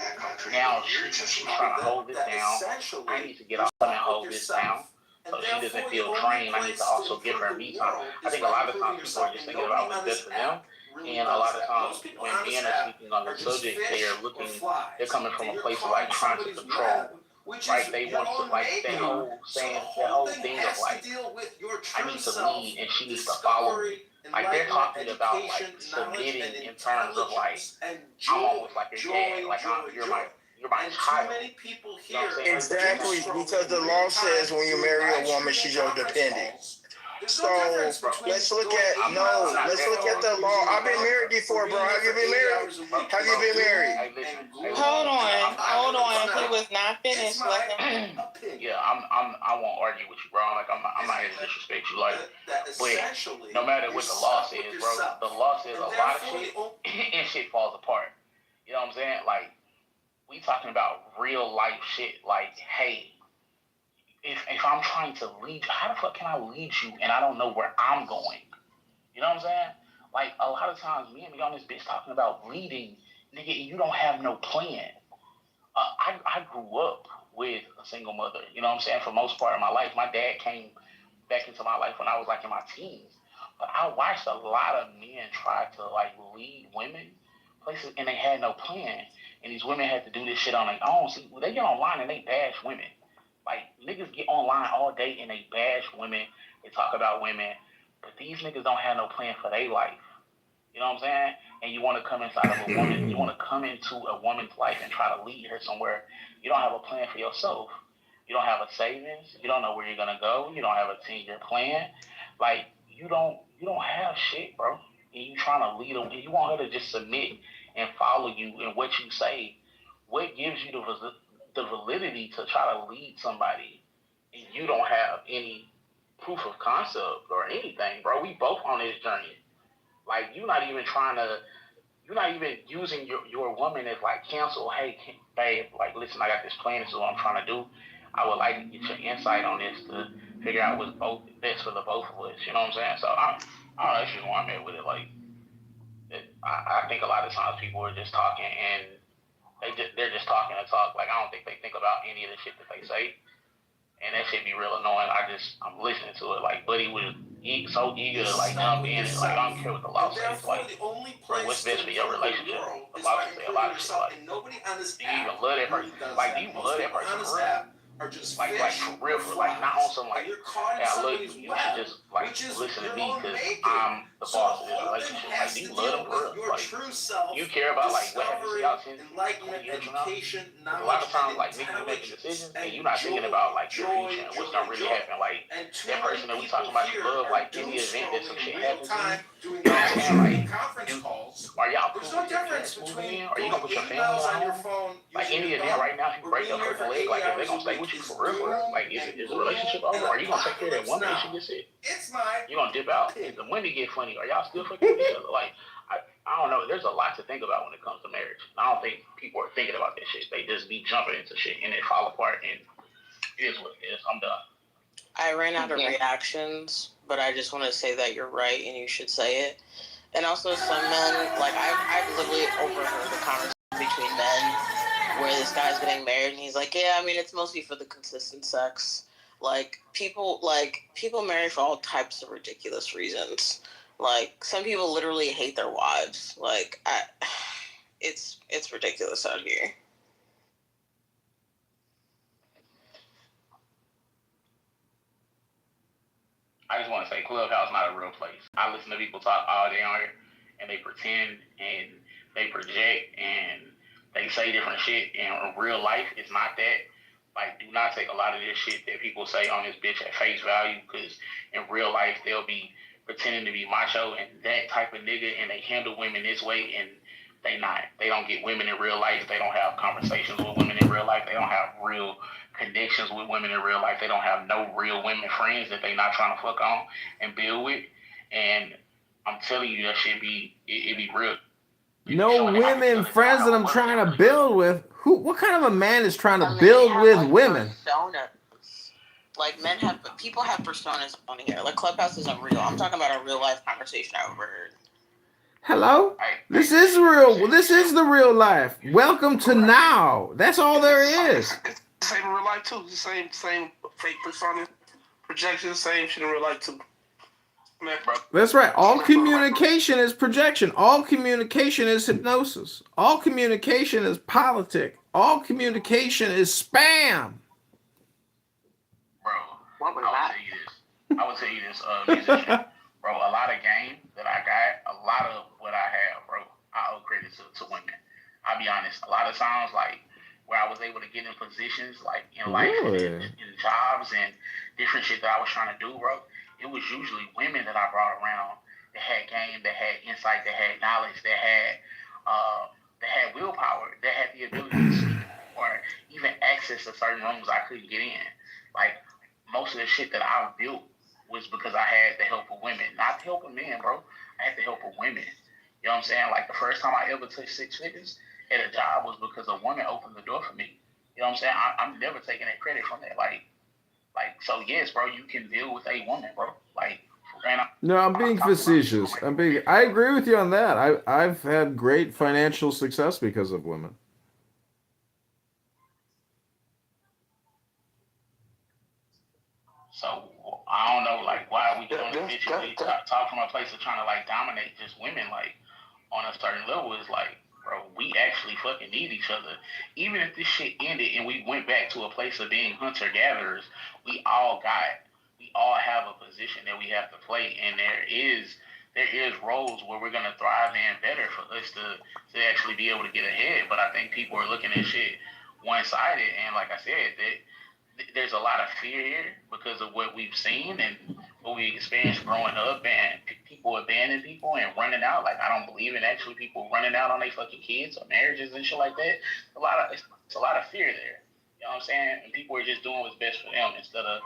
Now she's trying to hold this down. I need to get off and hold this down. So she doesn't feel drained. I need to also give her me time. I think a lot of times people are just thinking about what's best for them. And a lot of times when men are speaking on the subject, they're coming from a place of like trying to control. Right? They want to like that whole thing of like, I need to lead and she needs to follow me. Like they're talking about like submitting in terms of like I'm almost like your dad, like you're my child. You know what I'm saying? Exactly, because the law says when you marry a woman, she's your dependent. So let's look at the law. I've been married before, bro. Have you been married? Have you been married? Hold on. He was not finished. Yeah, I won't argue with you, bro. Like I'm not here to disrespect you, like, but no matter what the law says, bro, the law says a lot of shit and shit falls apart. You know what I'm saying? Like we talking about real life shit. Like, hey, if I'm trying to lead you, how the fuck can I lead you and I don't know where I'm going? You know what I'm saying? Like a lot of times, me and me on this bitch talking about leading, nigga, and you don't have no plan. I grew up with a single mother. You know what I'm saying? For most part of my life, my dad came back into my life when I was like in my teens. But I watched a lot of men try to like lead women places, and they had no plan. And these women had to do this shit on their own. See, they get online and they bash women. Like niggas get online all day and they bash women. They talk about women, but these niggas don't have no plan for their life. You know what I'm saying? And you want to come inside of a woman, you want to come into a woman's life and try to lead her somewhere. You don't have a plan for yourself. You don't have a savings. You don't know where you're gonna go. You don't have a 10-year plan. Like you don't have shit, bro. And you trying to lead her. And you want her to just submit and follow you in what you say. What gives you the validity to try to lead somebody, and you don't have any proof of concept or anything, bro? We both on this journey. Like you're not even using your woman as like counsel. Hey, babe, like listen, I got this plan. This is what I'm trying to do. I would like to get your insight on this to figure out what's best for the both of us. You know what I'm saying? So I don't know. That's just where I'm at with it. Like I think a lot of times people are just talking and they're just talking to talk. Like I don't think they think about any of the shit that they say. and that shit be real annoying. I'm listening to it. Like, Buddy was so eager to like jump in and like, I don't care what the law says. Like, bro, what's best for your relationship? The law can say a lot of shit. Like, do you even love that person? Like, do you love that person for real? Like for real, like not on some like, hey, I love you. You should just like listen to me because I'm the boss of this relationship. Like, do you love them for real? Like, do you care about like what happens to y'all 10, 20 years from now? Because a lot of times, like niggas be making decisions and you're not thinking about like your future and what's gonna really happen. Like that person that we talking about you love, like in the event that some shit happens to you, you know what I'm saying? Like, are y'all cool with your parents moving in? Are you gonna put your family at home? Like in the event right now, if you break up her leg, like if they gonna stay with you for real, like is the relationship over? Are you gonna take care of that woman if she gets sick? You gonna dip out? If the women get funny, are y'all still fucking with each other? Like I don't know. There's a lot to think about when it comes to marriage. I don't think people are thinking about that shit. They just be jumping into shit and it fall apart and it is what it is. I'm done. I ran out of reactions, but I just want to say that you're right and you should say it. And also some men, like I've literally overheard the conversation between men where this guy's getting married and he's like, yeah, I mean, it's mostly for the consistent sex. Like people marry for all types of ridiculous reasons. Like some people literally hate their wives. Like it's ridiculous out here. I just want to say Clubhouse not a real place. I listen to people talk all day on here and they pretend and they project and they say different shit. And in real life, it's not that. Like, do not take a lot of this shit that people say on this bitch at face value because in real life, they'll be pretending to be macho and that type of nigga and they handle women this way and they not. They don't get women in real life. They don't have conversations with women in real life. They don't have real connections with women in real life. They don't have no real women friends that they not trying to fuck on and build with. And I'm telling you, that shit it be real. No women friends that I'm trying to build with. What kind of a man is trying to build with like women? Personas. Like people have personas on here. Like Clubhouse isn't real. I'm talking about a real life conversation I overheard. Hello? This is real. This is the real life. Welcome to now. That's all there is. It's the same in real life too. The same fake persona projection, same shit in real life too. Man, bro. That's right. All communication is projection. All communication is hypnosis. All communication is politic. All communication is spam. Bro, I would tell you this, musician. Bro, a lot of game that I got, a lot of what I have, bro, I owe credit to women. I'll be honest, a lot of times, like, where I was able to get in positions, like, in life, in jobs, and different shit that I was trying to do, bro, it was usually women that I brought around that had game, that had insight, that had knowledge, that had willpower, that had the ability to speak, or even access to certain rooms I couldn't get in. Like, most of the shit that I built was because I had the help of women. Not the help of men, bro. I had the help of women. You know what I'm saying? Like, the first time I ever touched six figures at a job was because a woman opened the door for me. You know what I'm saying? I'm never taking that credit from that. Like, so yes, bro, you can deal with a woman, bro. Like, no, I'm being facetious. I agree with you on that. I've had great financial success because of women. So I don't know, like, why are we doing this bitch? Talk from a place of trying to like dominate just women, like on a certain level. Is like, bro, we actually fucking need each other. Even if this shit ended and we went back to a place of being hunter gatherers, we all have a position that we have to play, and there is roles where we're gonna thrive in better for us to actually be able to get ahead. But I think people are looking at shit one sided, and like I said, that there's a lot of fear here because of what we've seen and what we experienced growing up, and people abandoning people and running out. Like, I don't believe in actually people running out on their fucking kids or marriages and shit like that. It's a lot of fear there. You know what I'm saying? And people are just doing what's best for them instead of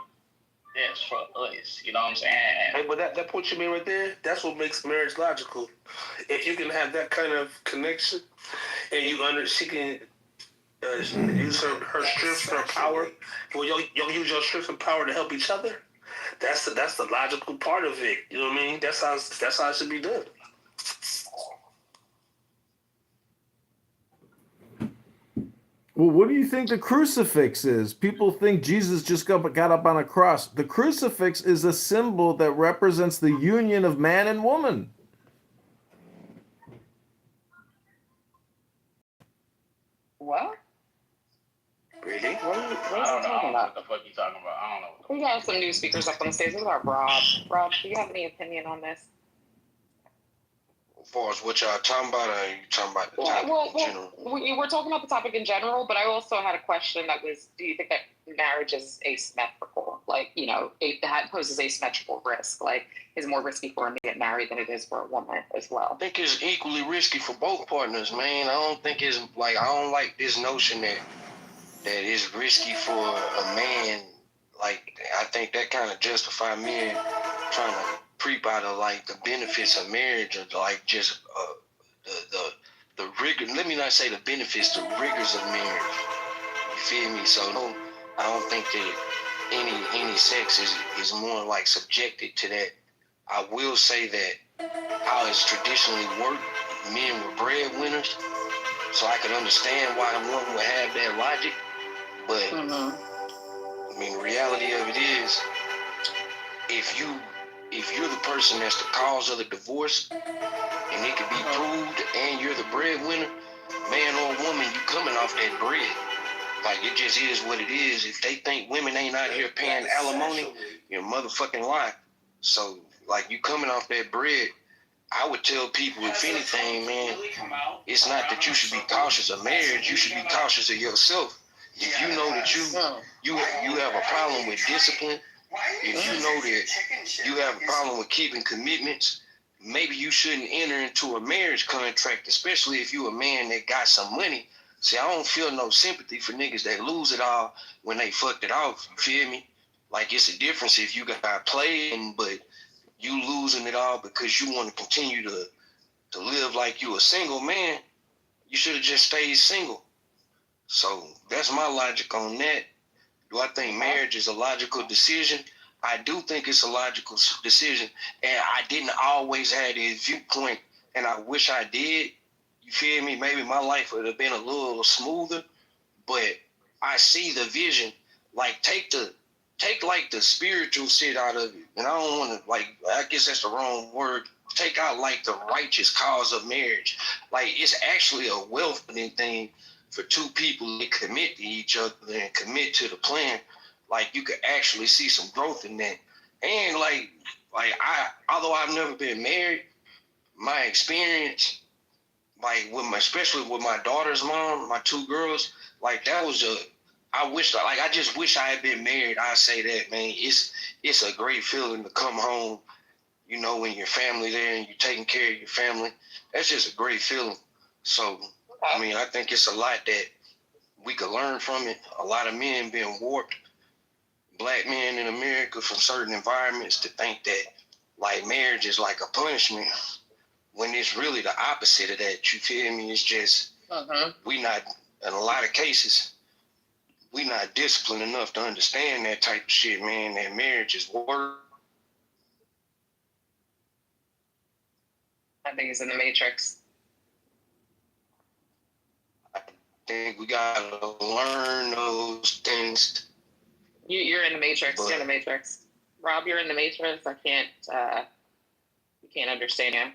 best for us. You know what I'm saying? Hey, but that point you made right there, that's what makes marriage logical. If you can have that kind of connection and she can use her strength, her power. Well, you'll use your strength and power to help each other. That's the logical part of it. You know what I mean? That's how it should be done. Well, what do you think the crucifix is? People think Jesus just got up on a cross. The crucifix is a symbol that represents the union of man and woman. What? Really? What are you I don't know talking about? what the fuck you talking about. I don't know. We got some new speakers up on the stage. What about Rob? Rob, do you have any opinion on this? As far as what y'all talking about, or are you talking about the topic in general? We're talking about the topic in general, but I also had a question that was, do you think that marriage is asymmetrical? Like, you know, that poses asymmetrical risk. Like, is it more risky for a man to get married than it is for a woman as well? I think it's equally risky for both partners, man. I don't think it's like, I don't like this notion that it's risky for a man. Like, I think that kind of justify men trying to creep out of like the benefits of marriage, or like just the rigor. Let me not say the benefits, the rigors of marriage. You feel me? So no, I don't think that any sex is more like subjected to that. I will say that how it's traditionally worked, men were breadwinners, so I can understand why one would have that logic. But I mean, the reality of it is, if you're the person that's the cause of the divorce, and it can be proved, and you're the breadwinner, man or woman, you coming off that bread. Like, it just is what it is. If they think women ain't out here paying alimony, you're motherfucking lying. So, like, you coming off that bread, I would tell people, if anything, man, it's not that you should be cautious of marriage. You should be cautious of yourself. If you know that you have a problem with discipline, if you know that you have a problem with keeping commitments, maybe you shouldn't enter into a marriage contract, especially if you're a man that got some money. See, I don't feel no sympathy for niggas that lose it all when they fucked it off. You feel me? Like, it's a difference if you got playing, but you losing it all because you want to continue to live like you a single man. You should have just stayed single. So that's my logic on that. Do I think marriage is a logical decision? I do think it's a logical decision, and I didn't always have this viewpoint, and I wish I did. You feel me? Maybe my life would have been a little smoother, but I see the vision. Like, take like the spiritual shit out of it, and I don't want to, like, I guess that's the wrong word. Take out like the righteous cause of marriage. Like, it's actually a welcoming thing for two people to commit to each other and commit to the plan. Like, you could actually see some growth in that. And like although I've never been married, my experience, like especially with my daughter's mom, my two girls, like, that was I just wish I had been married. I say that, man, it's a great feeling to come home, you know, when your family there and you're taking care of your family. That's just a great feeling. So, I mean, I think it's a lot that we could learn from it. A lot of men being warped, black men in America, from certain environments to think that, like, marriage is like a punishment, when it's really the opposite of that. You feel me? It's just, we not, in a lot of cases, we not disciplined enough to understand that type of shit, man, that marriage is work. I think he's in the Matrix. I think we gotta learn those things. You're in the Matrix. You're in the Matrix. Rob, you're in the Matrix. I can't. You can't understand him.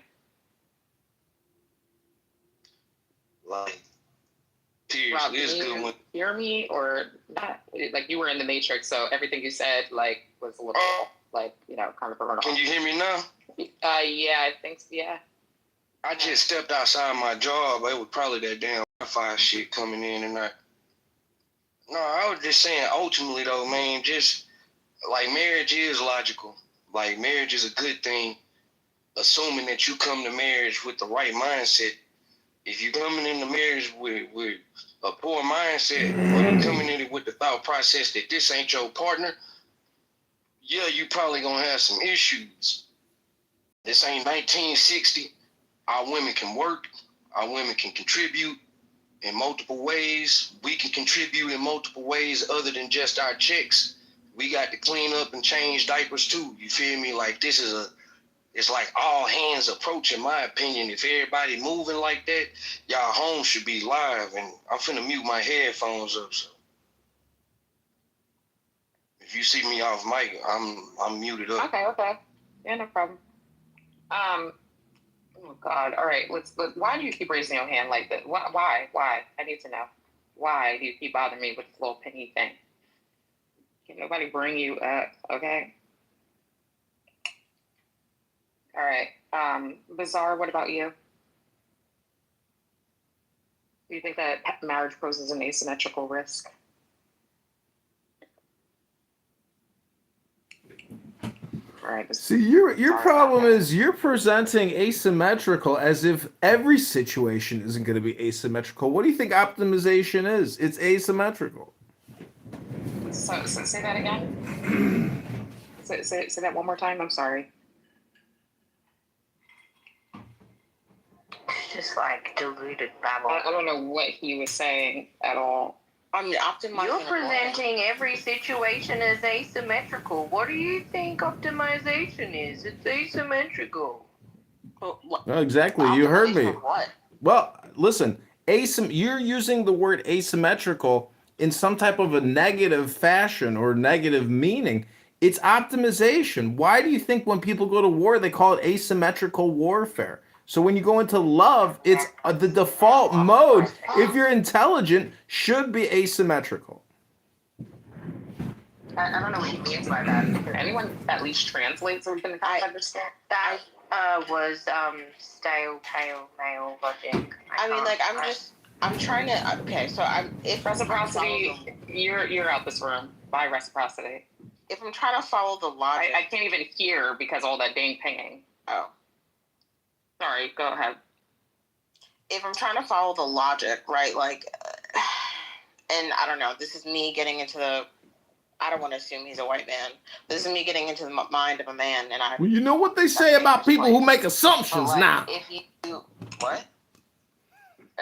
Like, seriously, Rob, it's can good you one. hear me or not? Like, you were in the Matrix, so everything you said, like, was a little, like, you know, kind of a runoff. Can you hear me now? Yeah, I think so, yeah. I just stepped outside my job. It was probably that damn Wi-Fi shit coming in and out. No, I was just saying, ultimately though, man, just like, marriage is logical. Like, marriage is a good thing, assuming that you come to marriage with the right mindset. If you're coming into marriage with a poor mindset, or you're coming in with the thought process that this ain't your partner, yeah, you probably gonna have some issues. This ain't 1960. Our women can work. Our women can contribute in multiple ways. We can contribute in multiple ways other than just our checks. We got to clean up and change diapers too. You feel me? Like, this is it's like all hands approach, in my opinion. If everybody moving like that, y'all home should be live. And I'm finna mute my headphones up. So if you see me off mic, I'm muted up. Okay. Yeah, no problem. Oh God. All right. Why do you keep raising your hand like that? Why? I need to know. Why do you keep bothering me with this little penny thing? Can nobody bring you up? Okay. All right. Bizarre, what about you? Do you think that marriage poses an asymmetrical risk? All right. See, your problem is you're presenting asymmetrical as if every situation isn't going to be asymmetrical. What do you think optimization is? It's asymmetrical. So say that again. Say that one more time. I'm sorry. Just like diluted babble. I don't know what he was saying at all. I'm optimizing. You're presenting every situation as asymmetrical. What do you think optimization is? It's asymmetrical. No, exactly. You heard me. What? Well, listen, you're using the word asymmetrical in some type of a negative fashion or negative meaning. It's optimization. Why do you think when people go to war, they call it asymmetrical warfare? So when you go into love, it's the default mode, if you're intelligent, should be asymmetrical. I don't know what he means by that. Can anyone at least translate so we can understand? That was stale, pale, male logic. I'm trying to. Okay, so if Reciprocity, you're out this room. By reciprocity. If I'm trying to follow the logic, I can't even hear because all that dang pinging. Oh. Sorry, go ahead. If I'm trying to follow the logic, right, like, and I don't know, this is me getting into the, I don't want to assume he's a white man, but this is me getting into the mind of a man, and Well, you know what they say about people who make assumptions like, now. If you, what?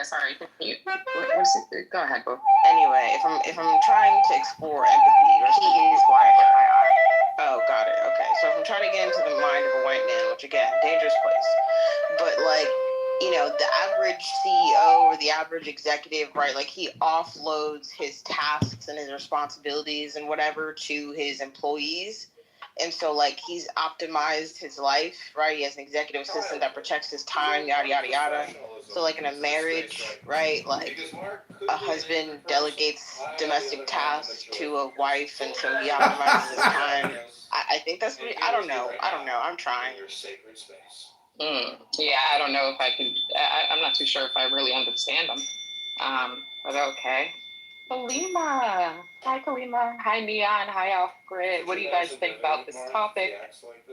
Sorry, go ahead, bro. Anyway, if I'm trying to explore empathy, or he is white, oh, got it, okay, so if I'm trying to get into the mind of a white man, which again, dangerous place, but like, you know, the average CEO or the average executive, right, like he offloads his tasks and his responsibilities and whatever to his employees. And so, like, he's optimized his life, right? He has an executive assistant that protects his time, yada, yada, yada. So, like, in a marriage, right, like, a husband delegates domestic tasks to a wife, and so he optimizes his time. I think that's what I don't know. I'm trying. Yeah, I don't know if I can. I'm not too sure if I really understand them. But okay. Kalima. Hi, Kalima. Hi, Neon. Hi, Off Grid. What do you guys think about this topic?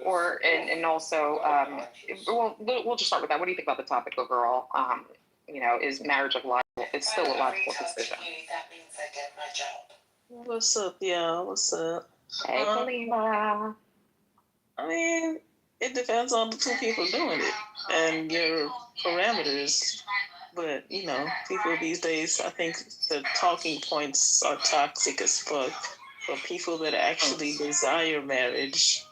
Or and also, we'll just start with that. What do you think about the topic overall? You know, is marriage a logical? It's still a logical decision. What's up, y'all? What's up? Hey, Kalima. I mean, it depends on the two people doing it and your parameters. But, you know, people these days, I think the talking points are toxic as fuck. But people that actually desire marriage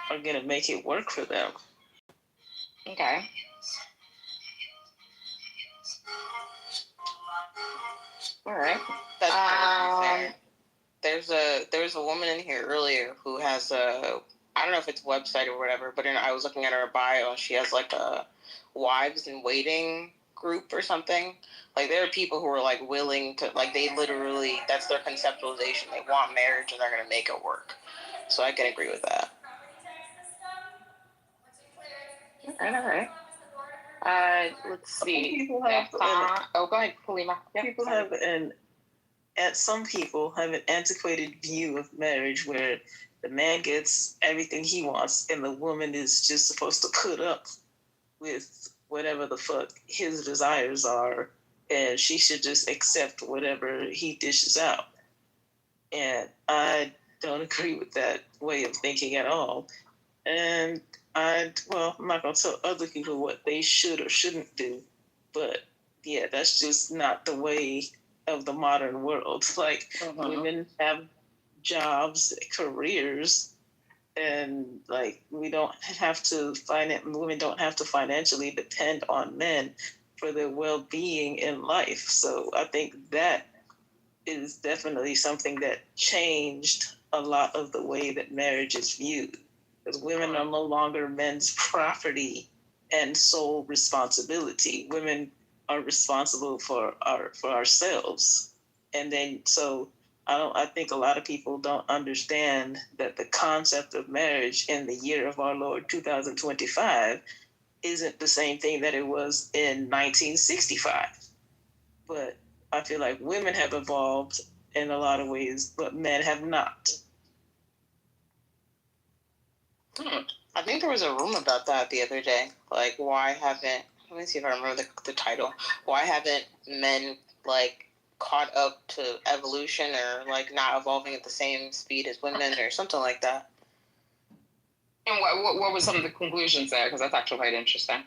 are going to make it work for them. Okay. All right. That's there's a woman in here earlier who has a, I don't know if it's a website or whatever, but I was looking at her bio and she has like a wives in waiting group or something. Like there are people who are like willing to, like they literally, that's their conceptualization. They want marriage and they're going to make it work. So I can agree with that. All right. Let's see. People have go ahead, Kalima. Some people have an antiquated view of marriage where the man gets everything he wants and the woman is just supposed to put up with whatever the fuck his desires are, and she should just accept whatever he dishes out. And I don't agree with that way of thinking at all. And I'm not going to tell other people what they should or shouldn't do, but yeah, that's just not the way of the modern world. Like, women have jobs, careers and like we don't have to women don't have to financially depend on men for their well-being in life. So I think that is definitely something that changed a lot of the way that marriage is viewed, because women are no longer men's property and sole responsibility. Women are responsible for ourselves. And then so I think a lot of people don't understand that the concept of marriage in the year of our Lord 2025 isn't the same thing that it was in 1965. But I feel like women have evolved in a lot of ways, but men have not. I think there was a room about that the other day. Like, why haven't, let me see if I remember the title. Why haven't men, like, caught up to evolution or, like, not evolving at the same speed as women or something like that? And what was some of the conclusions there? Because that's actually quite interesting.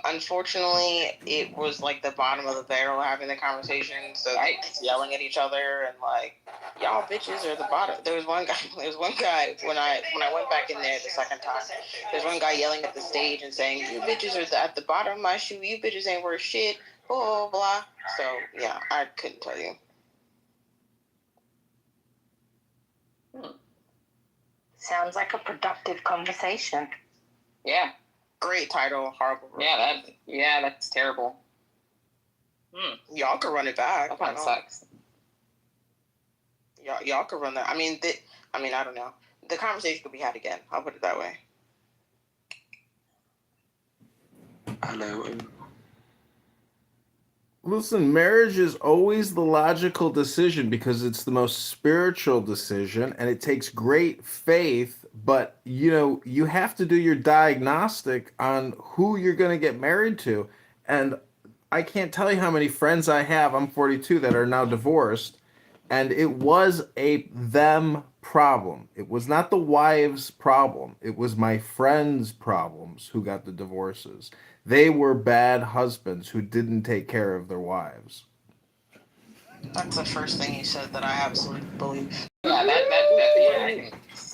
Unfortunately, it was like the bottom of the barrel having the conversation, so they yelling at each other and like, y'all bitches are the bottom. There was one guy when I went back in there the second time. There's one guy yelling at the stage and saying, "You bitches are at the bottom of my shoe. You bitches ain't worth shit." Blah blah. So yeah, I couldn't tell you. Sounds like a productive conversation. Yeah. Great title, horrible. Yeah, that's terrible. Y'all could run it back. That kind of sucks. Y'all could run that. I mean, I don't know. The conversation could be had again. I'll put it that way. Hello. Listen, marriage is always the logical decision because it's the most spiritual decision and it takes great faith, but you have to do your diagnostic on who you're going to get married to. And I can't tell you how many friends I have, I'm 42, that are now divorced, and it was a them problem. It was not the wife's problem. It was my friends' problems who got the divorces. They were bad husbands who didn't take care of their wives. That's the first thing you said that I absolutely believe. Yeah,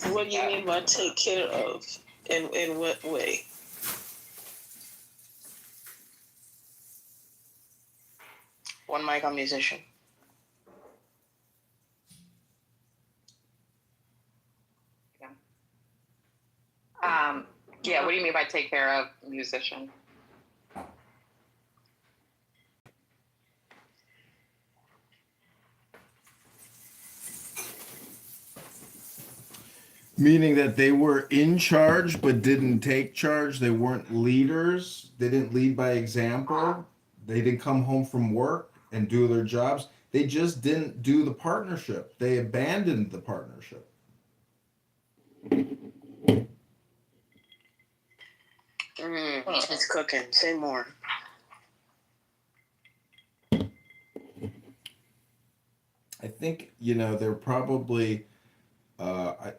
What do you mean by take care of? In what way? One mic on musician. Yeah, what do you mean by take care of musician? Meaning that they were in charge but didn't take charge. They weren't leaders. They didn't lead by example. They didn't come home from work and do their jobs. They just didn't do the partnership. They abandoned the partnership. It's cooking. Say more. I think, they're probably I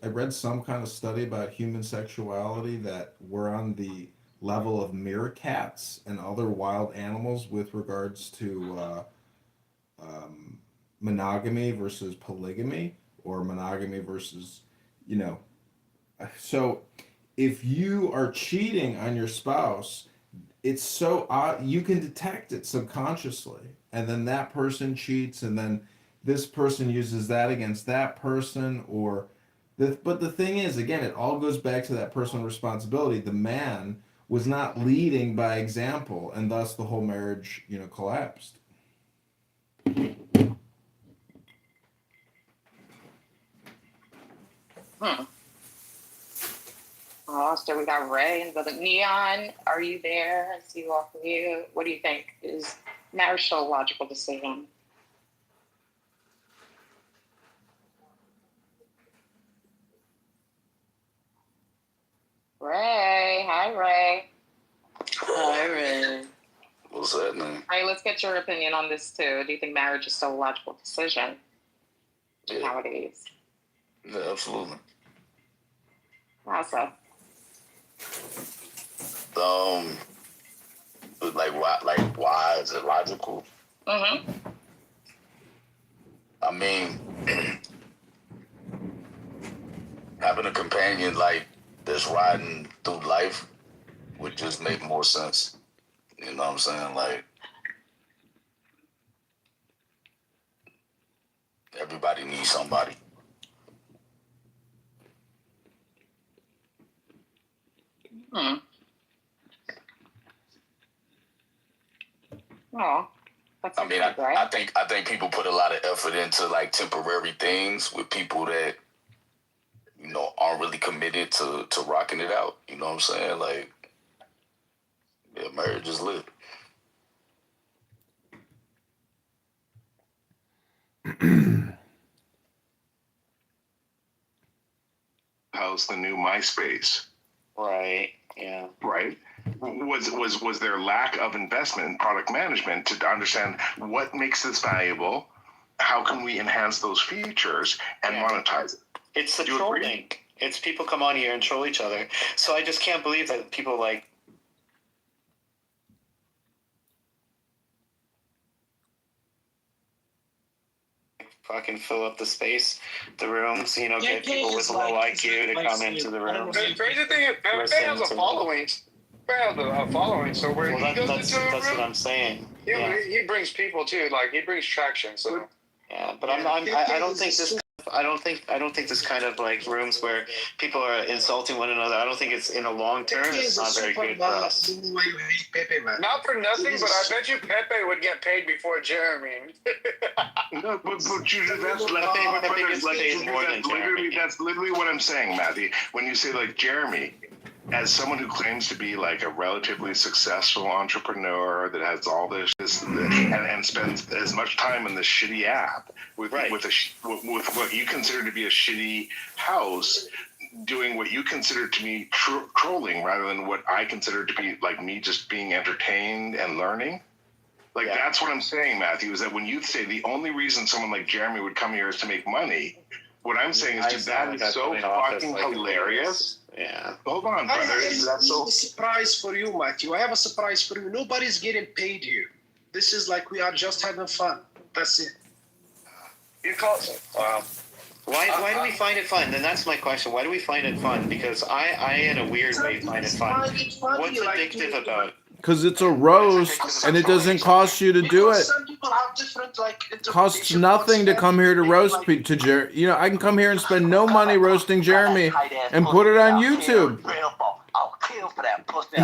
read some kind of study about human sexuality that we're on the level of meerkats and other wild animals with regards to monogamy versus polygamy, or monogamy versus, so if you are cheating on your spouse, it's so odd, you can detect it subconsciously, and then that person cheats, and then this person uses that against that person, but the thing is, again, it all goes back to that personal responsibility. The man was not leading by example, and thus the whole marriage, collapsed. Oh, so we got Ray and Brother Neon. Are you there? I see you off of you. What do you think? Is marriage still a logical decision? Ray. Hi, Ray. Hi, Ray. What's that, man? All right, let's get your opinion on this, too. Do you think marriage is still a logical decision nowadays? Yeah, absolutely. How so? Why is it logical? Mm-hmm. I mean, having a companion like that's riding through life would just make more sense. You know what I'm saying? Like, everybody needs somebody. Hmm. Oh, that's I mean, I think people put a lot of effort into like temporary things with people that, you know, aren't really committed to rocking it out. You know what I'm saying? Like, yeah, marriage is lit. How's the new MySpace? Right. Yeah. Right. Was there lack of investment in product management to understand what makes this valuable? How can we enhance those features and monetize it? It's the trolling. It's people come on here and troll each other. So I just can't believe that people like fucking fill up the space, the rooms, you know, get people with low IQ to come into the room. The crazy thing is, Pepe has a following. Pepe has a following, so where he goes into a room, that's what I'm saying. he brings people too. Like he brings traction. So yeah, but I don't think this. I don't think this kind of like rooms where people are insulting one another. I don't think it's in a long term. It's not very good for us. Not for nothing, but I bet you Pepe would get paid before Jeremy. No, but that's literally what I'm saying, Matthew. When you say like Jeremy, as someone who claims to be like a relatively successful entrepreneur that has all this and spends as much time in this shitty app with what you consider to be a shitty house, doing what you consider to be trolling rather than what I consider to be like me just being entertained and learning. Like that's what I'm saying, Matthew, is that when you say the only reason someone like Jeremy would come here is to make money, what I'm saying is, dude, that is so fucking hilarious. Yeah. Hold on, brother. I have a surprise for you, Matthew. I have a surprise for you. Nobody's getting paid here. This is like we are just having fun. That's it. You call it. Wow. Why do we find it fun? Then that's my question. Why do we find it fun? Because I in a weird way find it fun. What's addictive about it? Because it's a roast, and it doesn't cost you to do it. Some people have different Costs nothing to come here to roast to Jeremy. You know, I can come here and spend no money roasting Jeremy and put it on YouTube. I'll kill for that pussy.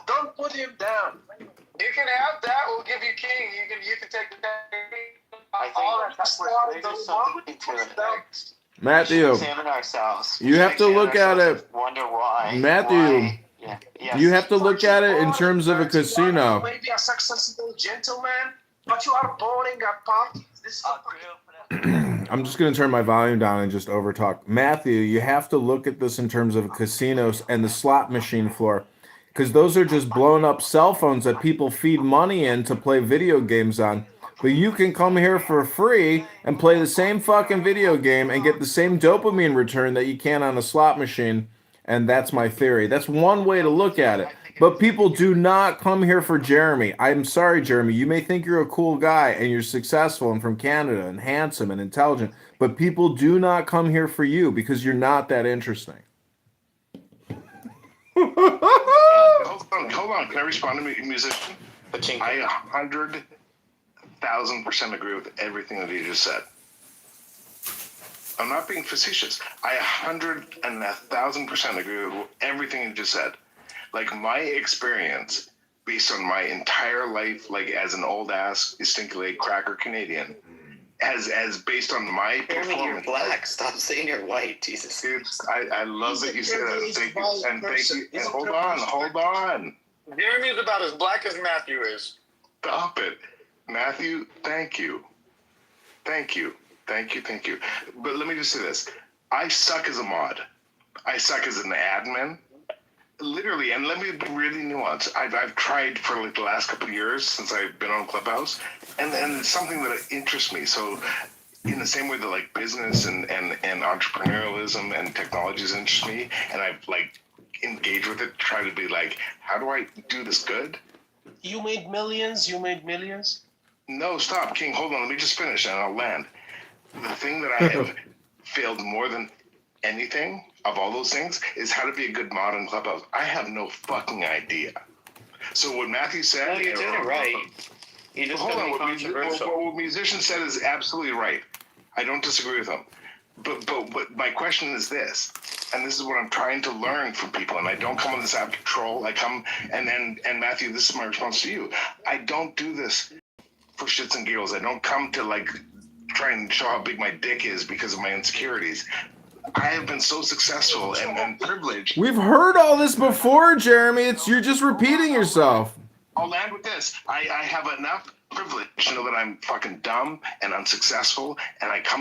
Don't put him down. You can have that. We'll give you king. You can take that. I think there's something to it. Matthew, Examine ourselves. you have to look at it. Wonder why. Matthew, you have to look at it in terms of a casino. You may be a successful gentleman, but you are boring at parties. This is I'm just going to turn my volume down and just overtalk. Matthew, you have to look at this in terms of casinos and the slot machine floor, because those are just blown up cell phones that people feed money in to play video games on. But you can come here for free and play the same fucking video game and get the same dopamine return that you can on a slot machine. And that's my theory. That's one way to look at it. But people do not come here for Jeremy. I'm sorry, Jeremy. You may think you're a cool guy and you're successful and from Canada and handsome and intelligent. But people do not come here for you because you're not that interesting. Hold on. Can I respond to me, musician? I 100,000% agree with everything that you just said. I'm not being facetious. I 100,000% agree with everything you just said. Like my experience, based on my entire life, like as an old ass stinky leg cracker Canadian, as based on my performance. You're black. Stop saying you're white. Jesus. Dude, I love that you said that. Thank you. And thank you. And hold on. Jeremy's about as black as Matthew is. Stop it. Matthew, thank you. But let me just say this. I suck as a mod. I suck as an admin. Literally, and let me be really nuanced. I've tried for like the last couple of years since I've been on Clubhouse, and it's something that interests me. So in the same way that like business and entrepreneurialism and technologies interest me, and I've like engaged with it, try to be like, how do I do this good? You made millions. No, stop, King. Hold on. Let me just finish and I'll land. The thing that I have failed more than anything of all those things is how to be a good mod in Clubhouse. I have no fucking idea. So what Matthew said... No, you're doing it right. You just hold on. controversial. What musician said is absolutely right. I don't disagree with him. But my question is this, and this is what I'm trying to learn from people, and I don't come on this app to troll. I come, and Matthew, this is my response to you. I don't do this for shits and giggles. I don't come to like try and show how big my dick is because of my insecurities. I have been so successful and privileged. We've heard all this before, Jeremy. You're just repeating yourself. I'll land with this. I have enough privilege to know that I'm fucking dumb and unsuccessful, and I come